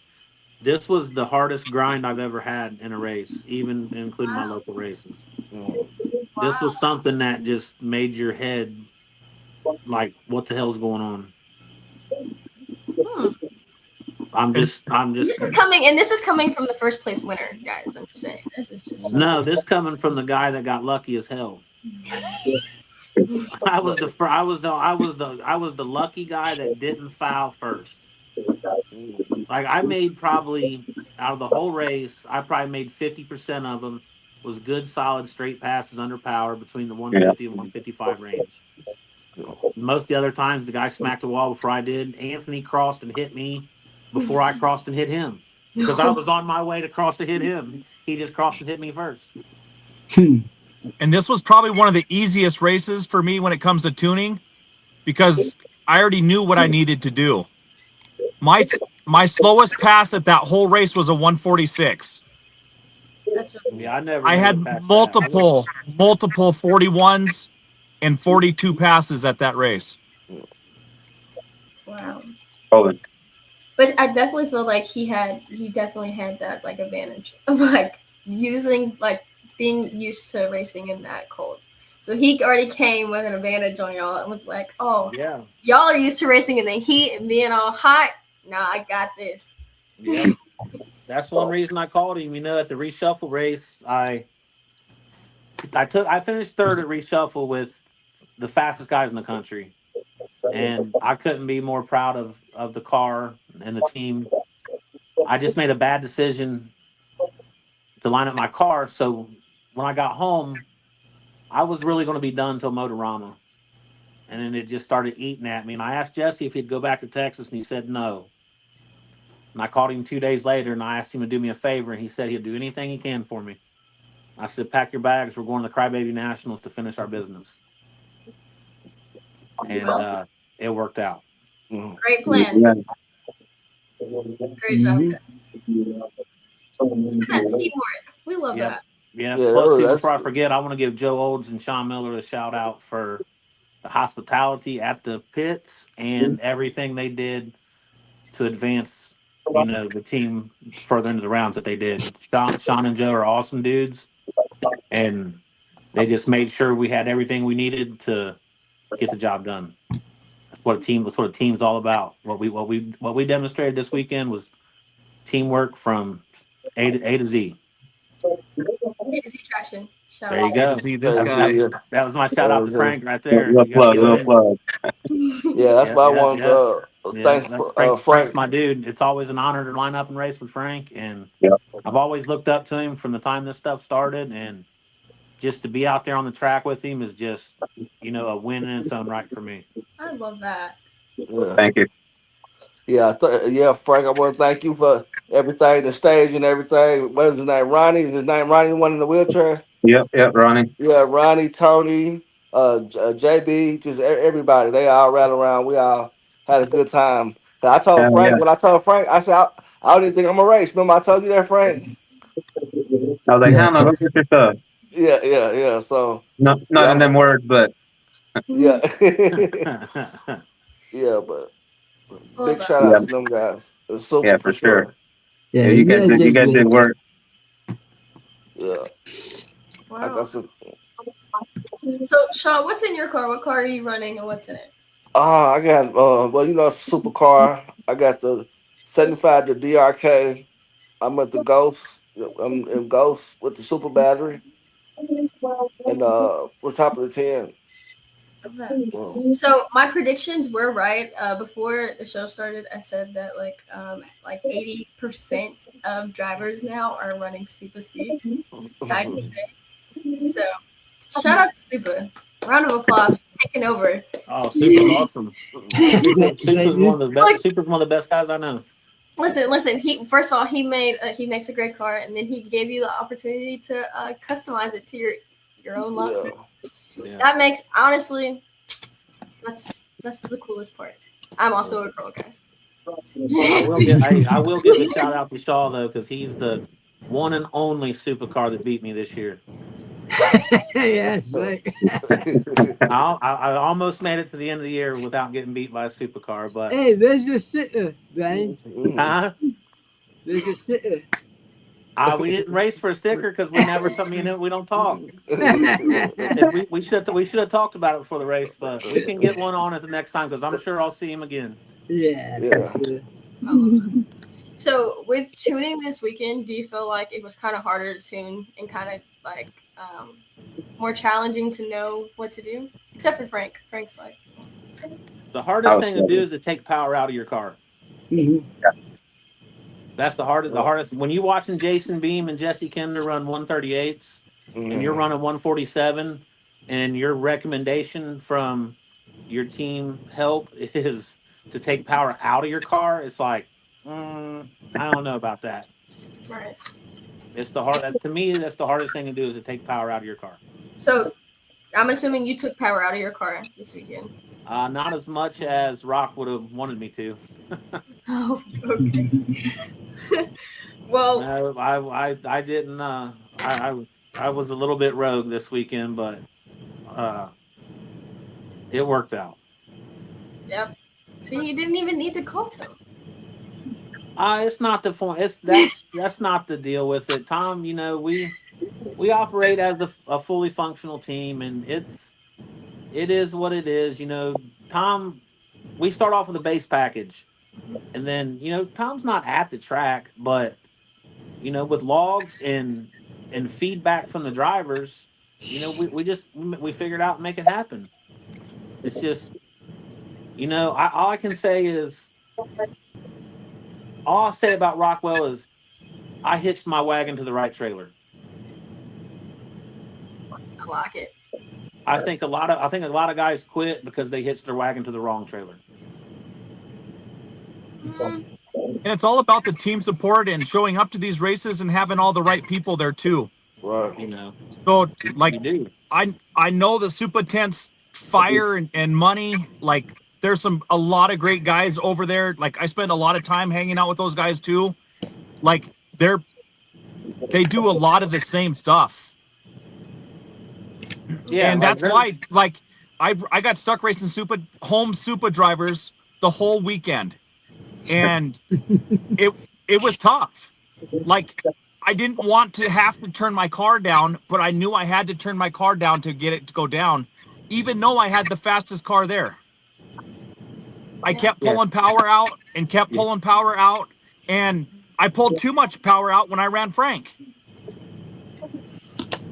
this was the hardest grind I've ever had in a race, even including my local races. This was something that just made your head like, what the hell's going on? I'm just. This is coming from the first place winner, guys. I'm just saying. This is just. No, this coming from the guy that got lucky as hell. I was the lucky guy that didn't foul first. Like I made probably out of the whole race, I probably made 50% of them was good, solid, straight passes under power between the 150 and 155 range. Most of the other times, the guy smacked the wall before I did. Anthony crossed and hit me before I crossed and hit him because I was on my way to cross to hit him. He just crossed and hit me first. And this was probably one of the easiest races for me when it comes to tuning because I already knew what I needed to do. My slowest pass at that whole race was a 146. I had multiple 41s and 42 passes at that race. Wow. Oh. But I definitely feel like he definitely had that like advantage of like using like being used to racing in that cold. So he already came with an advantage on y'all and was like, oh yeah, y'all are used to racing in the heat and being all hot. Nah, I got this. Yeah. That's one reason I called him. You know, at the reshuffle race, I finished third at reshuffle with the fastest guys in the country. And I couldn't be more proud of the car and the team. I just made a bad decision to line up my car. So when I got home, I was really going to be done till Motorama. And then it just started eating at me. And I asked Jesse if he'd go back to Texas, and he said no. And I called him 2 days later, and I asked him to do me a favor, and he said he'll do anything he can for me. I said, pack your bags. We're going to the Crybaby Nationals to finish our business. And it worked out. Great plan. Yeah. Great job. That teamwork. We love that. Yeah. Plus, before I forget, I want to give Joe Olds and Sean Miller a shout out for the hospitality at the pits and everything they did to advance, you know, the team further into the rounds that they did. Sean and Joe are awesome dudes, and they just made sure we had everything we needed to get the job done. That's what a team's all about. What we demonstrated this weekend was teamwork from A to Z. A to Z Traction. Shout There out. you go. See this That's guy. it. That was my shout out to Frank right there. Little You got to plug, give it little in. plug. Yeah, that's Yeah, why I yeah, want yeah. to thank Frank's Frank. my dude. It's always an honor to line up and race with Frank, and Yep. I've always looked up to him from the time this stuff started, and just to be out there on the track with him is just, a win in its own right for me. I love that. Yeah, Thank you. yeah, Frank. I want to thank you for everything, the stage and everything. What is his name? Ronnie. Is his name Ronnie? The one in the wheelchair? Yep, Ronnie. Yeah, Ronnie, Tony, JB, just everybody. They all ran around. We all had a good time. 'Cause I told Hell Frank yeah. when I told Frank, I said I don't even think I'm gonna race. Remember I told you that, Frank? I was like, Yeah. hell no, go get your stuff. Yeah. So Not yeah, in them words, but yeah, Yeah, yeah. But Love big that. shout out yeah, to them guys. It's super yeah, for for sure. sure. Yeah, Yeah, you guys you did guys did good. work. Yeah, like I Wow. said. So, Sean, what's in your car? What car are you running and what's in it? I got well, it's a supercar. I got the 75 the DRK. I'm at the Ghost. I'm in Ghost with the super battery and for top of the 10. Okay. Um, So my predictions were right. Before the show started, I said that like 80% of drivers now are running Supa Speed. Back in the day. So shout out to Supa. Round of applause for taking over. oh, Super's awesome. Super's you? one of the best. Super's one of the best guys I know. Listen. He first of all he makes a great car, and then he gave you the opportunity to customize it to your own love. Yeah. That makes honestly, that's the coolest part. I'm also a girl, guys. I will give a shout out to Shaw though, because he's the one and only supercar that beat me this year. Yes, right. I almost made it to the end of the year without getting beat by a supercar, but Hey, where's your sitter, Brian? we Where's your sitter? didn't race for a sticker because we never. Me and him, we don't talk. If we should have talked about it before the race, but we can get one on at the next time because I'm sure I'll see him again. Yeah, Yeah. for sure. So with tuning this weekend, do you feel like it was kind of harder to tune and kind of like more challenging to know what to do? Except for Frank. Frank's like, The hardest thing to do is to take power out of your car. Mhm. That's the hardest. The hardest when you watching Jason Beam and Jesse Kinder run 138s, and you're running 147, and your recommendation from your team help is to take power out of your car. It's like, I don't know about that. right. It's to me. That's the hardest thing to do is to take power out of your car. So I'm assuming you took power out of your car this weekend. Not as much as Rock would have wanted me to. Oh, okay. Well, No, I didn't. I was a little bit rogue this weekend, but it worked out. yep. See, you didn't even need to call to him. It's not the point. That's not the deal with it, Tom. We operate as a fully functional team, and it is what it is. Tom. We start off with a base package, and then Tom's not at the track, but with logs and feedback from the drivers, we figured out and make it happen. It's just all I can say is all I'll say about Rockwell is I hitched my wagon to the right trailer. I like it. I think a lot of guys quit because they hitched their wagon to the wrong trailer. Mm, And it's all about the team support and showing up to these races and having all the right people there too. Right. So like You do. I know the Supa tents fire and money. Like there's a lot of great guys over there. Like I spend a lot of time hanging out with those guys too. Like they do a lot of the same stuff. Yeah, and that's why like I got stuck racing home Supa drivers the whole weekend. And it was tough. Like I didn't want to have to turn my car down, but I knew I had to turn my car down to get it to go down, even though I had the fastest car there. I kept pulling power out and kept pulling power out, and I pulled too much power out when I ran Frank.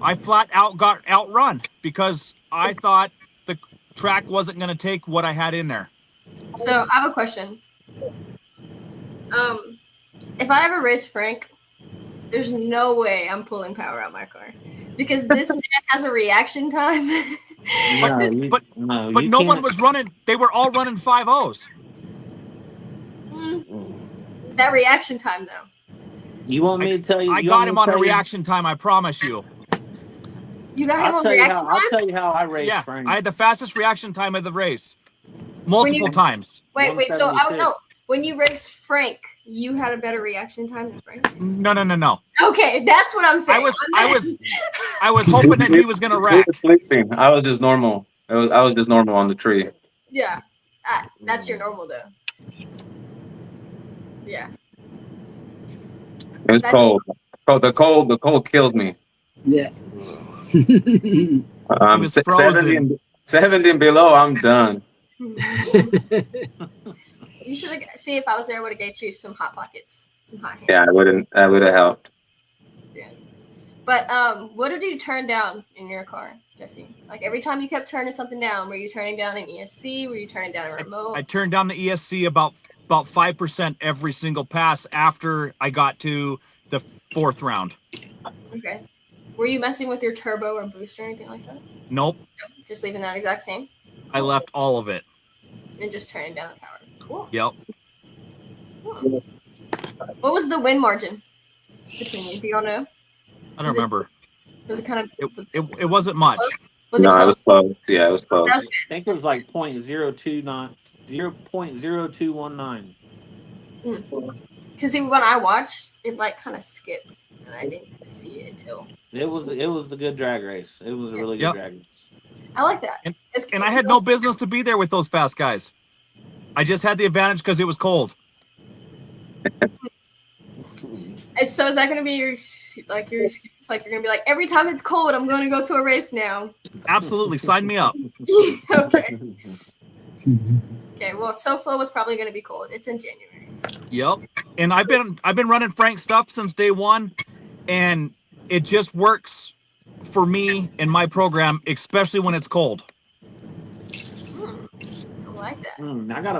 I flat out got outrun because I thought the track wasn't going to take what I had in there. So I have a question. If I ever race Frank, there's no way I'm pulling power out my car because this man has a reaction time. But no one was running. They were all running 5.0s. That reaction time, though. You want me to tell you? I got him on a reaction time. I promise you. You got him on reaction time? I'll tell you how I raced Frank. I had the fastest reaction time of the race, multiple times. Wait. So I don't know. When you raced Frank, you had a better reaction time than Frank? No. Okay, that's what I'm saying. I was hoping that he was gonna wreck. I was just normal. I was just normal on the tree. Yeah, that's your normal though. Yeah. It was cold. The cold killed me. Yeah. 70 and below, I'm done. You should see if I was there. I would have get you some hot pockets, some hot hands. Yeah, I would have helped. Yeah. But what did you turn down in your car, Jesse? Like every time you kept turning something down, were you turning down an ESC? Were you turning down a remote? I turned down the ESC about 5% every single pass after I got to the 4th round. Okay. Were you messing with your turbo or boost or anything like that? Nope. Just leaving that exact same? I left all of it. And just turning down the power. Cool. Yep. Cool. What was the win margin between you? Do you all know? I don't remember. Was it kind of? It wasn't much. Was it No, close? it was close. Yeah, it was close. That's I think it was like 0.0219. Because when I watched, it like kind of skipped, and I didn't get to see it until. It was a good drag race. It was a really good drag race. I like that. And I had no business to be there with those fast guys. I just had the advantage because it was cold. And so is that going to be your excuse? Like you're going to be like, every time it's cold, I'm going to go to a race now. Absolutely, sign me up. Okay. Okay. Well, SoFlo was probably going to be cold. It's in January. So. Yep. And I've been running Frank stuff since day one, and it just works for me and my program, especially when it's cold. I like that. I got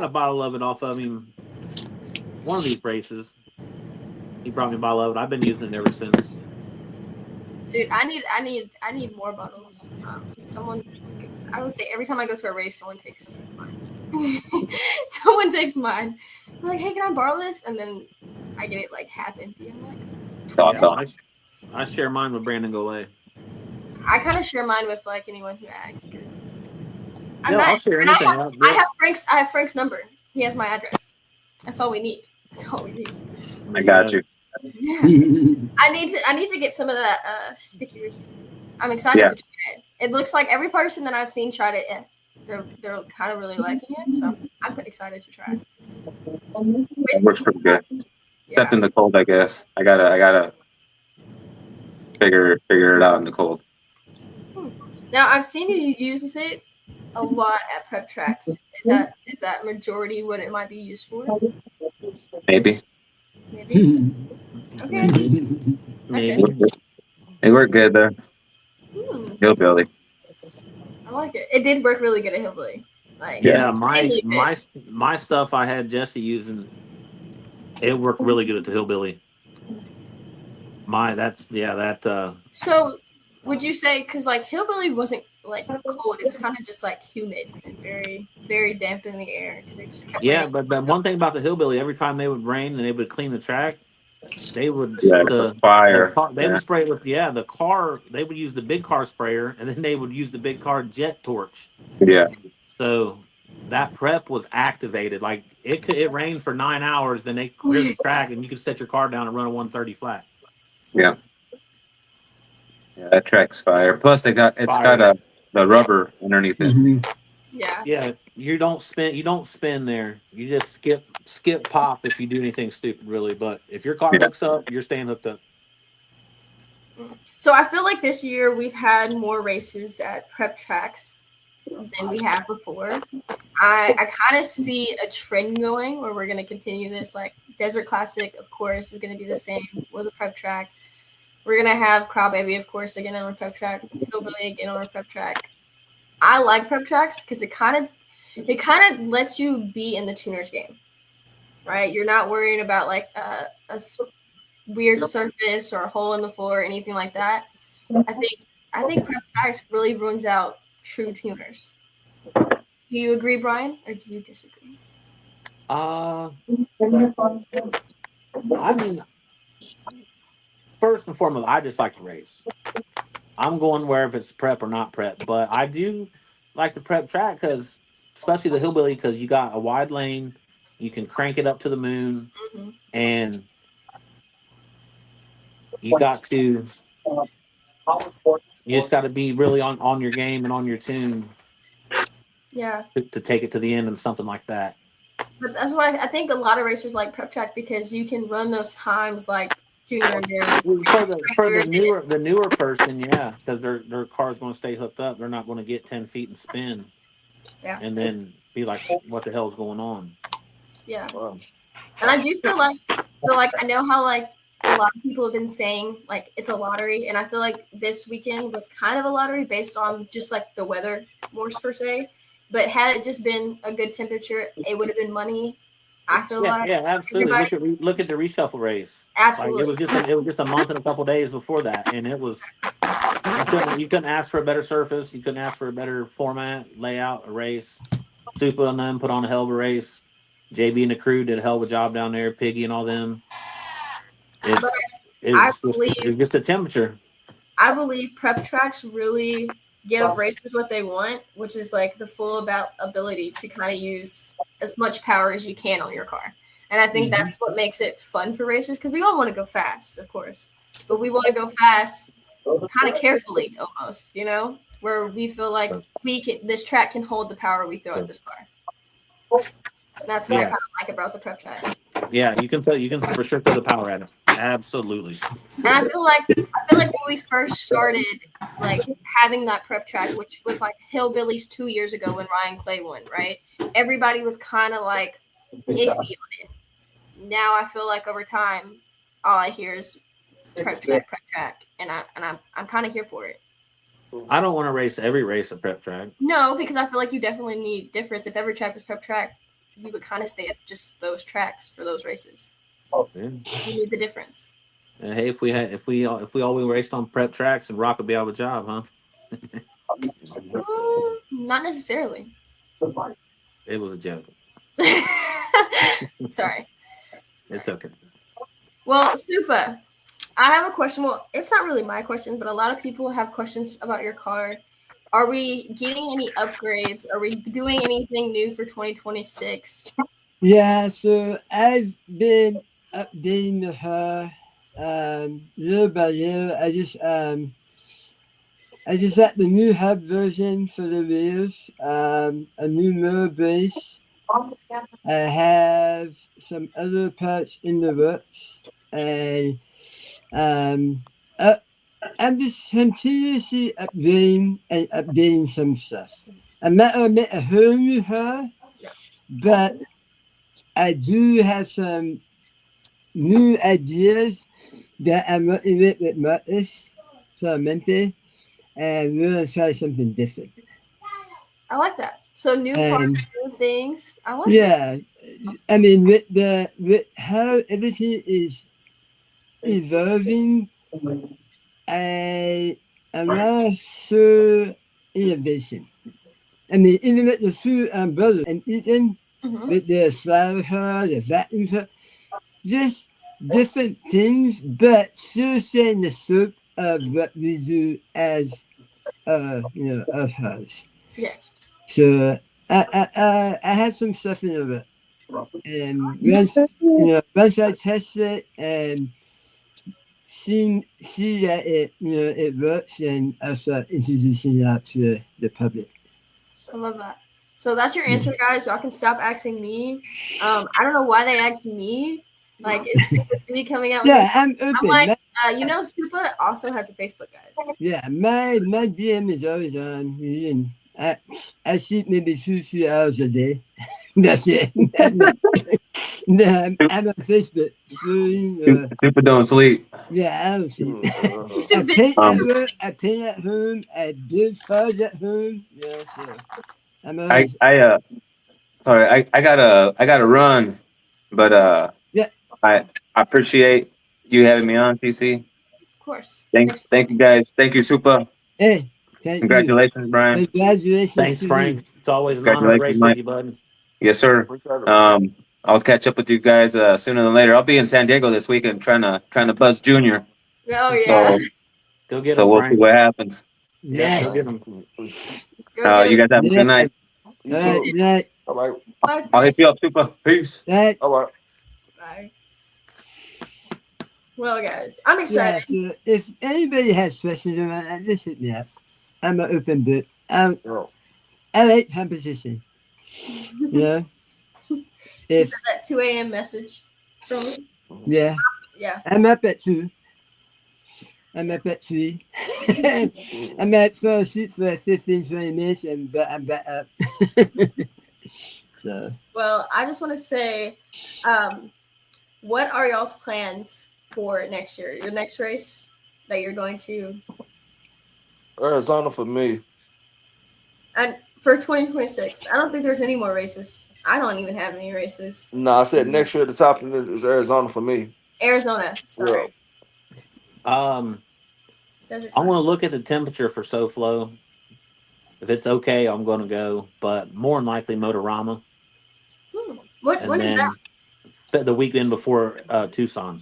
a bottle of it off of him. One of these races, he brought me a bottle of it. I've been using it ever since. Dude, I need more bottles. I would say every time I go to a race, someone takes mine. Someone takes mine. I'm like, hey, can I borrow this? And then I get it like half empty. I'm like, I share mine with Brandon Golay. I kind of share mine with like anyone who asks because I'm I'll nice. share And anything. I have Frank's number. He has my address. That's all we need. That's all we need. I got you. Yeah. I need to get some of that sticky Ricky. I'm excited to try it. It looks like every person that I've seen tried it, they're kind of really liking it. So I'm excited to try it. It works pretty good. Except in the cold, I guess. I gotta figure it out in the cold. Now I've seen you use it a lot at prep tracks. Is that majority what it might be used for? Maybe. Okay. Maybe. It worked good there. Hillbilly. I like it. It did work really good at Hillbilly. Like my stuff I had Jesse using. It worked really good at the Hillbilly. So, would you say because like Hillbilly wasn't like cold? It was kind of just like humid and very, very damp in the air. They just kept raining. but one thing about the Hillbilly, every time they would rain and they would clean the track, they would fire. They would spray it with the car. They would use the big car sprayer, and then they would use the big car jet torch. Yeah. So that prep was activated. Like it rained for 9 hours, then they cleared the track, and you could set your car down and run a 130 flat. Yeah. Yeah, that track's fire. Plus, it's got the rubber underneath it. Yeah. Yeah, you don't spin there. You just skip pop if you do anything stupid, really. But if your car hooks up, you're staying hooked up. So I feel like this year we've had more races at prep tracks than we have before. I kind of see a trend going where we're going to continue this. Like Desert Classic, of course, is going to be the same with a prep track. We're going to have Crybaby, of course, again on a prep track. Hillbilly again on a prep track. I like prep tracks because it kind of lets you be in the tuners game, right? You're not worrying about like a weird surface or a hole in the floor or anything like that. I think prep tracks really runs out true tuners. Do you agree, Bryan, or do you disagree? I mean, first and foremost, I just like to race. I'm going where if it's prep or not prep, but I do like the prep track because, especially the hillbilly, because you got a wide lane, you can crank it up to the moon, Mm-hmm. and you got to you just got to be really on your game and on your tune. Yeah, to take it to the end and something like that. but that's why I think a lot of racers like prep track because you can run those times like junior endurance. For the newer person, yeah, because their car's going to stay hooked up. They're not going to get 10 feet and spin, and then be like, "What the hell's going on?" Yeah, and I do feel like I know how like a lot of people have been saying like it's a lottery, and I feel like this weekend was kind of a lottery based on just like the weather more per se. But had it just been a good temperature, it would have been money. I feel like absolutely. Look at the reshuffle race. Absolutely, like it was just a month and a couple days before that, and it was you couldn't ask for a better surface. You couldn't ask for a better format, layout, a race. Supa and them put on a hell of a race. JB and the crew did a hell of a job down there. Piggy and all them. It's just the temperature. I believe prep tracks really give racers what they want, which is like the full ability to kind of use as much power as you can on your car. And I think that's what makes it fun for racers because we all want to go fast, of course, but we want to go fast kind of carefully almost, you know, where we feel like this track can hold the power we throw at this car. And that's what I kind of like about the prep tracks. Yeah, you can for sure throw the power at it. Absolutely. And I feel like when we first started like having that prep track, which was like Hillbillies 2 years ago when Ryan Clay won, right? Everybody was kind of like iffy on it. Now I feel like over time, all I hear is prep track, and I'm kind of here for it. I don't want to race every race at prep track. No, because I feel like you definitely need difference. If every track was prep track, you would kind of stay at just those tracks for those races. Yeah. You need the difference. And hey, if we all raced on prep tracks, and Rock would be out of a job, huh? Not necessarily. It was a joke. Sorry. It's okay. Well, Supa, I have a question. Well, it's not really my question, but a lot of people have questions about your car. Are we getting any upgrades? Are we doing anything new for 2026? Yeah, so I've been updating the car year by year. I just got the new hub version for the rears, a new mirror base. I have some other parts in the works, and I'm just continuously updating some stuff. I'm not going to make a whole new car, but I do have some new ideas that I'm working with Marcus solamente, and we're going to try something different. I like that. So new parts, new things. I like that. I mean, with how everything is evolving, I'm not sure innovation. I mean, even with the two brothers and Ethan, with their slider car, the vacuum car, just different things, but still saying the scope of what we do as, our house. Yes. So I had some stuff in the work, and once I test it and see that it works, and I'll start introducing it out to the public. I love that. So that's your answer, guys. Y'all can stop asking me. I don't know why they asked me. Like, is Supa Speed coming out? I'm open. I'm like, Supa also has a Facebook, guys. Yeah, my DM is always on. I sleep maybe 2-3 hours a day. That's it. I'm on Facebook. Super don't sleep. Yeah, I don't sleep. He's too I big. paint Um, at work. I paint at home. I build cars at home. Yeah, so I'm I always I sorry, I gotta run, but yeah. I appreciate you having me on, TC. Of course. Thank you guys. Thank you, Supa. Hey, thank you. Congratulations, Brian. Congratulations Thanks, to you. Frank. It's always an honor to Congratulations, race with Mike. you, bud. Yes, sir. Appreciate it. I'll catch up with you guys sooner than later. I'll be in San Diego this weekend trying to buzz Junior. Oh yeah. So Go get so him, we'll see Frank. what happens. Yeah, go Yes. get him. Go get You him. guys have a Yeah. good night. You All right. too. Good night. All right. Bye. I'll hit you up, Supa. Peace. All right. All right. Bye. Well, guys, I'm Yeah. excited. So if anybody has questions around that, just hit me up. I'm an open book. Yeah. I like competition. Yeah. She If said that 2 a.m. message from me. yeah, Yeah. I'm up at 2. I'm up at 3. I'm at fall asleep for like 15-20 minutes, but I'm back up. So Well, I just want to say, what are y'all's plans for next year? Your next race that you're going to, Arizona for me. and for 2026. I don't think there's any more races. I don't even have any races. No, I said next year the top of it is Arizona for me. Arizona. Sorry. Desert I Fire. want to look at the temperature for SoFlo. If it's okay, I'm going to go, but more than likely Motorama. What? And When is then that? the weekend before Tucson,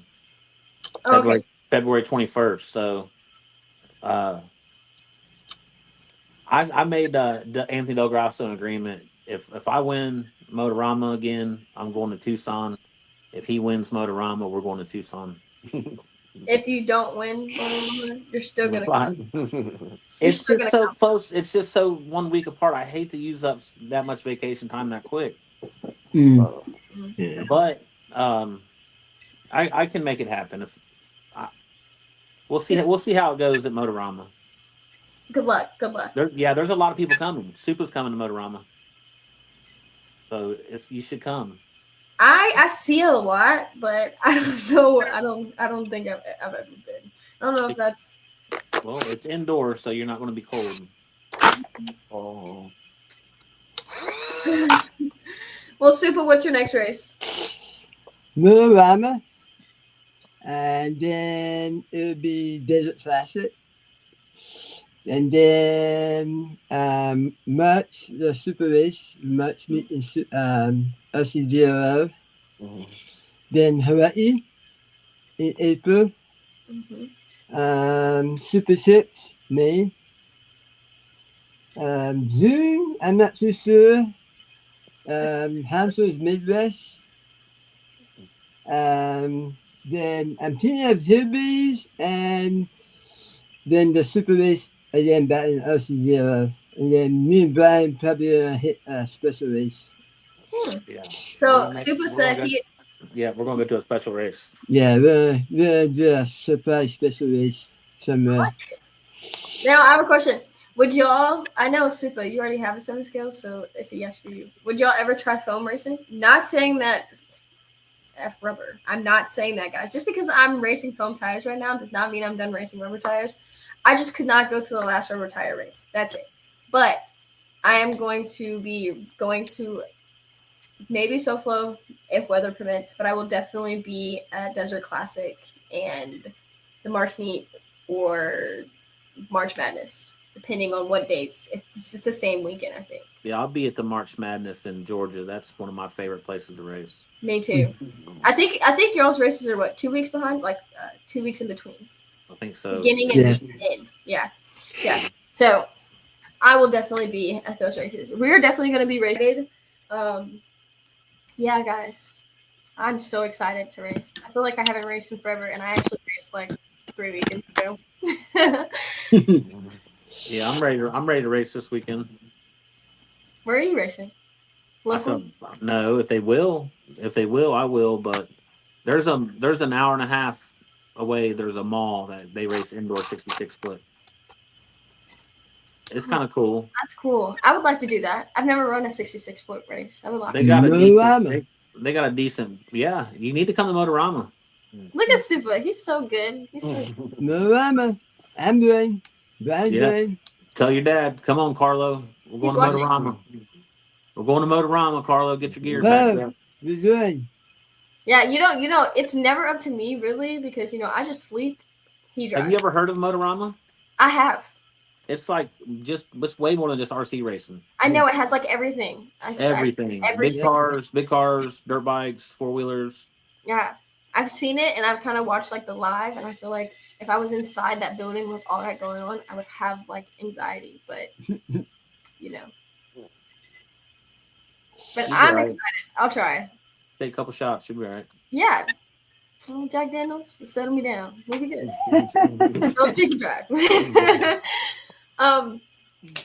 Oh, okay. February 21st. So I made Anthony Del Grasso an agreement. If I win Motorama again, I'm going to Tucson. If he wins Motorama, we're going to Tucson. If you don't win, you're still gonna come. It's still just gonna so close. It's just so 1 week apart. I hate to use up that much vacation time that quick. yeah. But I can make it happen. We'll see how it goes at Motorama. Good luck. Good luck. There's a lot of people coming. Supa's coming to Motorama, so you should come. I see a lot, but I don't know. I don't think I've ever been. I don't know if that's. Well, it's indoor, so you're not going to be cold. Oh. Well, Supa, what's your next race? Motorama, and then it would be Desert Classic, and then March the Super Race, March meet in LCDRO, then Hawaii in April, Super 6 May, June I'm not too sure. Hampshire's Midwest. Then I'm thinking of Hillbillies, and then the Super Race again back in LC0. And then me and Brian probably gonna hit a special race. Yeah. So Supa said he. Yeah, we're going to go to a special race. Yeah, we're gonna do a surprise special race somewhere. Now I have a question. Would y'all? I know Supa, you already have a 7 scale, so it's a yes for you. Would y'all ever try foam racing? Not saying that. F rubber. I'm not saying that, guys. Just because I'm racing foam tires right now does not mean I'm done racing rubber tires. I just could not go to the last rubber tire race. That's it. But I am going to be going to maybe SoFlo if weather permits, but I will definitely be at Desert Classic and the March Meet or March Madness, depending on what dates. It's the same weekend, I think. Yeah, I'll be at the March Madness in Georgia. That's one of my favorite places to race. Me too. I think y'all's races are what, 2 weeks behind, like 2 weeks in between. I think so. Beginning and end. Yeah. So I will definitely be at those races. We're definitely going to be rated. Yeah, guys, I'm so excited to race. I feel like I haven't raced in forever, and I actually raced like 3 weekends ago. Yeah, I'm ready to race this weekend. Where are you racing? Local? No, if they will, I will. But there's an hour and a half away. There's a mall that they race indoor 66 foot. It's kind of cool. That's cool. I would like to do that. I've never run a 66-foot race. I would like They to. got a decent. Motorama. They got a decent. Yeah, you need to come to Motorama. Look at Supa. He's so good. He's so good. Motorama. I'm doing. Brian's Yeah. doing. Tell your dad. Come on, Carlo. We're He's going to watching. Motorama. We're going to Motorama, Carlo. Get your gear back there. We're doing. Yeah, you know, it's never up to me really because I just sleep. He drives. Have you ever heard of Motorama? I have. It's like it's way more than just RC racing. I know it has like everything. Everything. Every Big cars, dirt bikes, 4-wheelers. Yeah, I've seen it and I've kind of watched like the live, and I feel like if I was inside that building with all that going on, I would have like anxiety. But But I'm excited. I'll try. Take a couple shots, you'll be all right. Yeah. Oh, Jack Daniels, just settle me down. We'll be good. Don't drink and drive.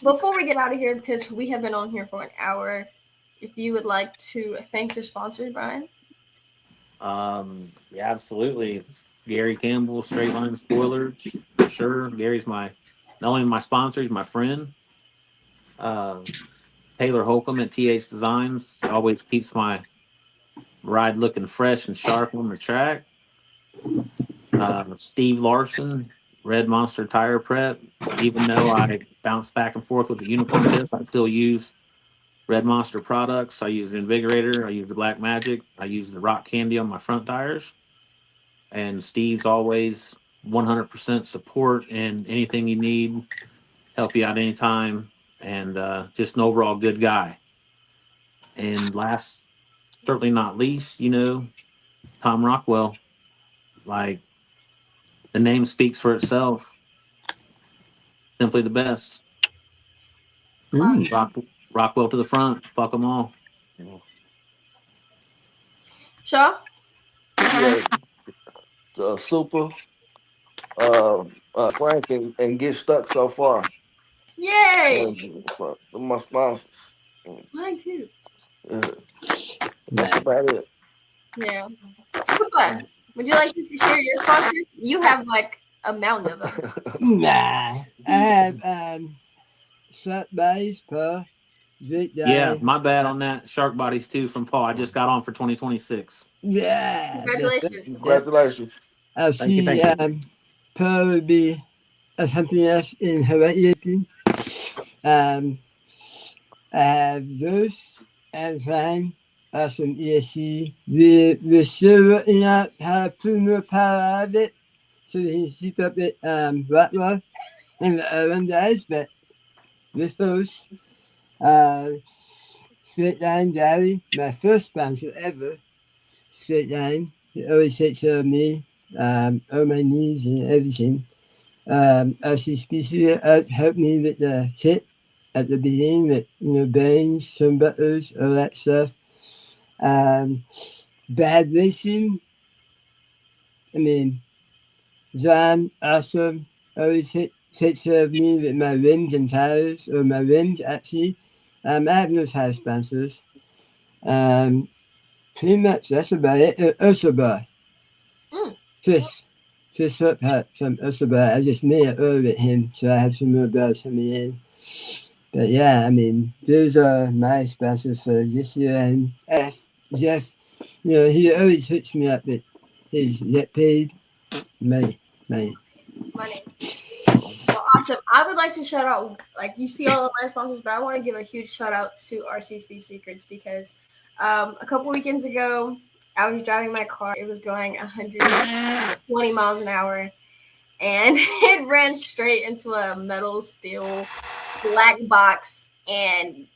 Before we get out of here, because we have been on here for an hour, if you would like to thank your sponsors, Bryan. Yeah, absolutely. Gary Campbell, Straight Line Spoilers, for sure. Gary's not only my sponsor, he's my friend. Taylor Holcomb at TH Designs always keeps my ride looking fresh and sharp on the track. Steve Larson, Red Monster Tire Prep. Even though I bounce back and forth with the Unicorn disc, I still use Red Monster products. I use the Invigorator. I use the Black Magic. I use the Rock Candy on my front tires. And Steve's always 100% support and anything you need, help you out anytime, and just an overall good guy. And last, certainly not least, Tom Rockwell. Like, the name speaks for itself. Simply the best. Rockwell to the front. Fuck them all. Shaw? Yeah. Super. Frank and Get Stuck so far. Yay! So, my sponsors. Mine too. That's about it. Yeah. Supa, would you like to share your sponsors? You have like a mountain of them. Nah. I have Shark Bodies, Paul. Yeah, my bad on that. Shark Bodies too from Paul. I just got on for 2026. Yeah. Congratulations. Congratulations. I'll Thank you, see Paul will be something else in Hawaii. I have those and fine. Awesome ESC. We're still working out how to put more power out of it so that he can keep up with Rockwell and the other guys, but with those. Straight Line Gary, my first sponsor ever. Straight Line. He always takes care of me, all my needs and everything. RC Species helped me with the kit at the beginning with bearings, some butters, all that stuff. Bad Racing. I mean, John, awesome. Always takes care of me with my rims and tires, or my rims actually. I have no tire sponsors. Pretty much that's about it. Ursaba. Fish Hook Hut from Ursaba. I just made it earlier with him, so I have some more bells coming in. But yeah, I mean, those are my sponsors for this year. And Jeff, he always hooks me up with his get paid money. Well, awesome. I would like to shout out, like you see all of my sponsors, but I want to give a huge shout out to RC Speed Secrets because a couple weekends ago, I was driving my car. It was going 120 miles an hour, and it ran straight into a metal steel black box, and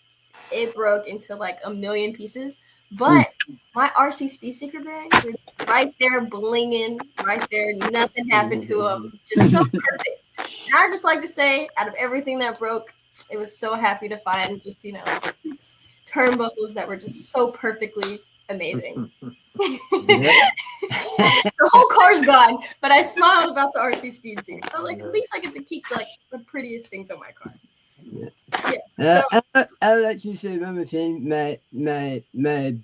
it broke into like a million pieces. But my RC Speed Secret bags were right there blinging, right there. Nothing happened to them. Just so perfect. And I just like to say, out of everything that broke, it was so happy to find just, 6 turnbuckles that were just so perfectly amazing. The whole car's gone, but I smiled about the RC Speed Secret. I was like, at least I get to keep like the prettiest things on my car. Yes. I would like to say one more thing. My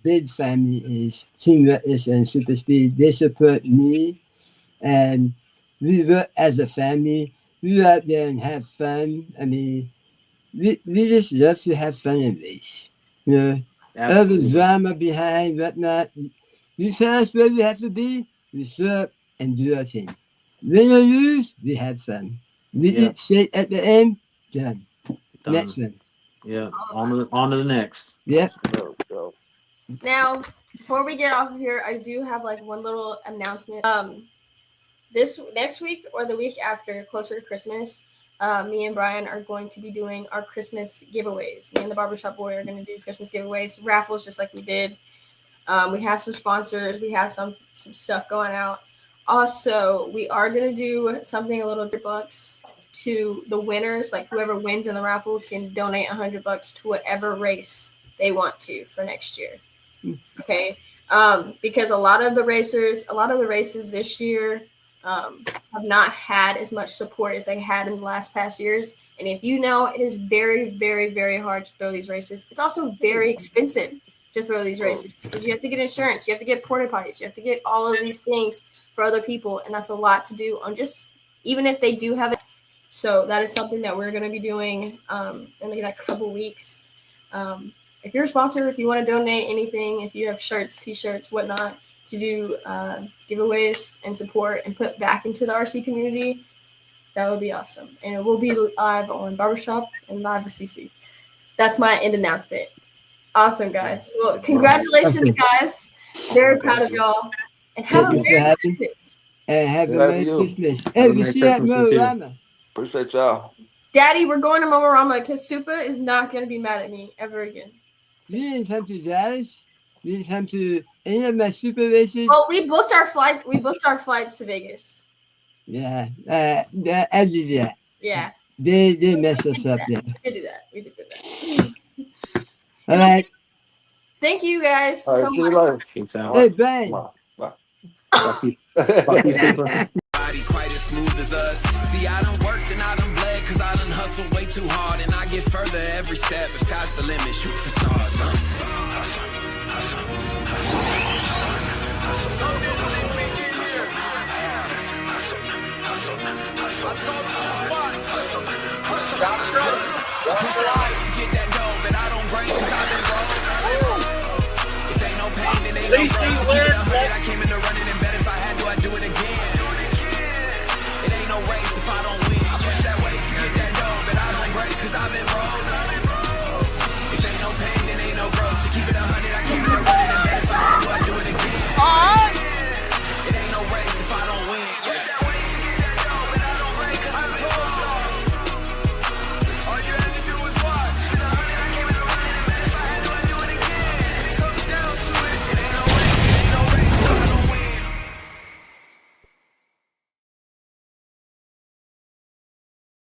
big family is Team Reckless and Supa Speed. They support me, and we work as a family. We go out there and have fun. I mean, we just love to have fun in race. You know, all the Absolutely. drama behind whatnot. You tell us where we have to be, we show up and do our thing. Win or lose, we have fun. We Yeah. eat shit at the end, done. Done. Next one. Yeah. On to the next. Yep. Now, before we get off of here, I do have like one little announcement. This next week or the week after, closer to Christmas, me and Bryan are going to be doing our Christmas giveaways. Me and the Barbershop Boy are going to do Christmas giveaways, raffles, just like we did. We have some sponsors. We have some stuff going out. Also, we are going to do something a little $100 to the winners. Like whoever wins in the raffle can donate $100 to whatever race they want to for next year. Okay. Because a lot of the races this year have not had as much support as they had in the past years. And if you know, it is very, very, very hard to throw these races. It's also very expensive to throw these races because you have to get insurance, you have to get porta potties, you have to get all of these things for other people, and that's a lot to do on just even if they do have it. So that is something that we're going to be doing in the next couple weeks. If you're a sponsor, if you want to donate anything, if you have shirts, t-shirts, whatnot, to do giveaways and support and put back into the RC community, that would be awesome. And it will be live on Barbershop and live with Cici. That's my end announcement. Awesome, guys. Well, congratulations, guys. Very proud of y'all. And have a Merry Christmas. And have a Merry Christmas. Hey, we see you at Motorama. Appreciate y'all. Daddy, we're going to Motorama because Supa is not going to be mad at me ever again. You didn't come to Dallas. You didn't come to any of my Supa races. Well, we booked our flight. We booked our flights to Vegas. Yeah, I did that. Yeah. They messed us up there. We did that. We did that. All right. Thank you guys All right, so see you much. later. Peace out. Hey, Bryan. Bye. Fuck you, Supa. Body quite as smooth as us. See, I done worked and I done bled, cause I done hustled way too hard, and I get further every step. If sky's the limit, shoot for stars. Some didn't think we'd get here. I told them just watch. I push the ice to get that dough, but I don't break cause I've been broke. If ain't no pain, then ain't no growth. To keep it 100, I came in the running.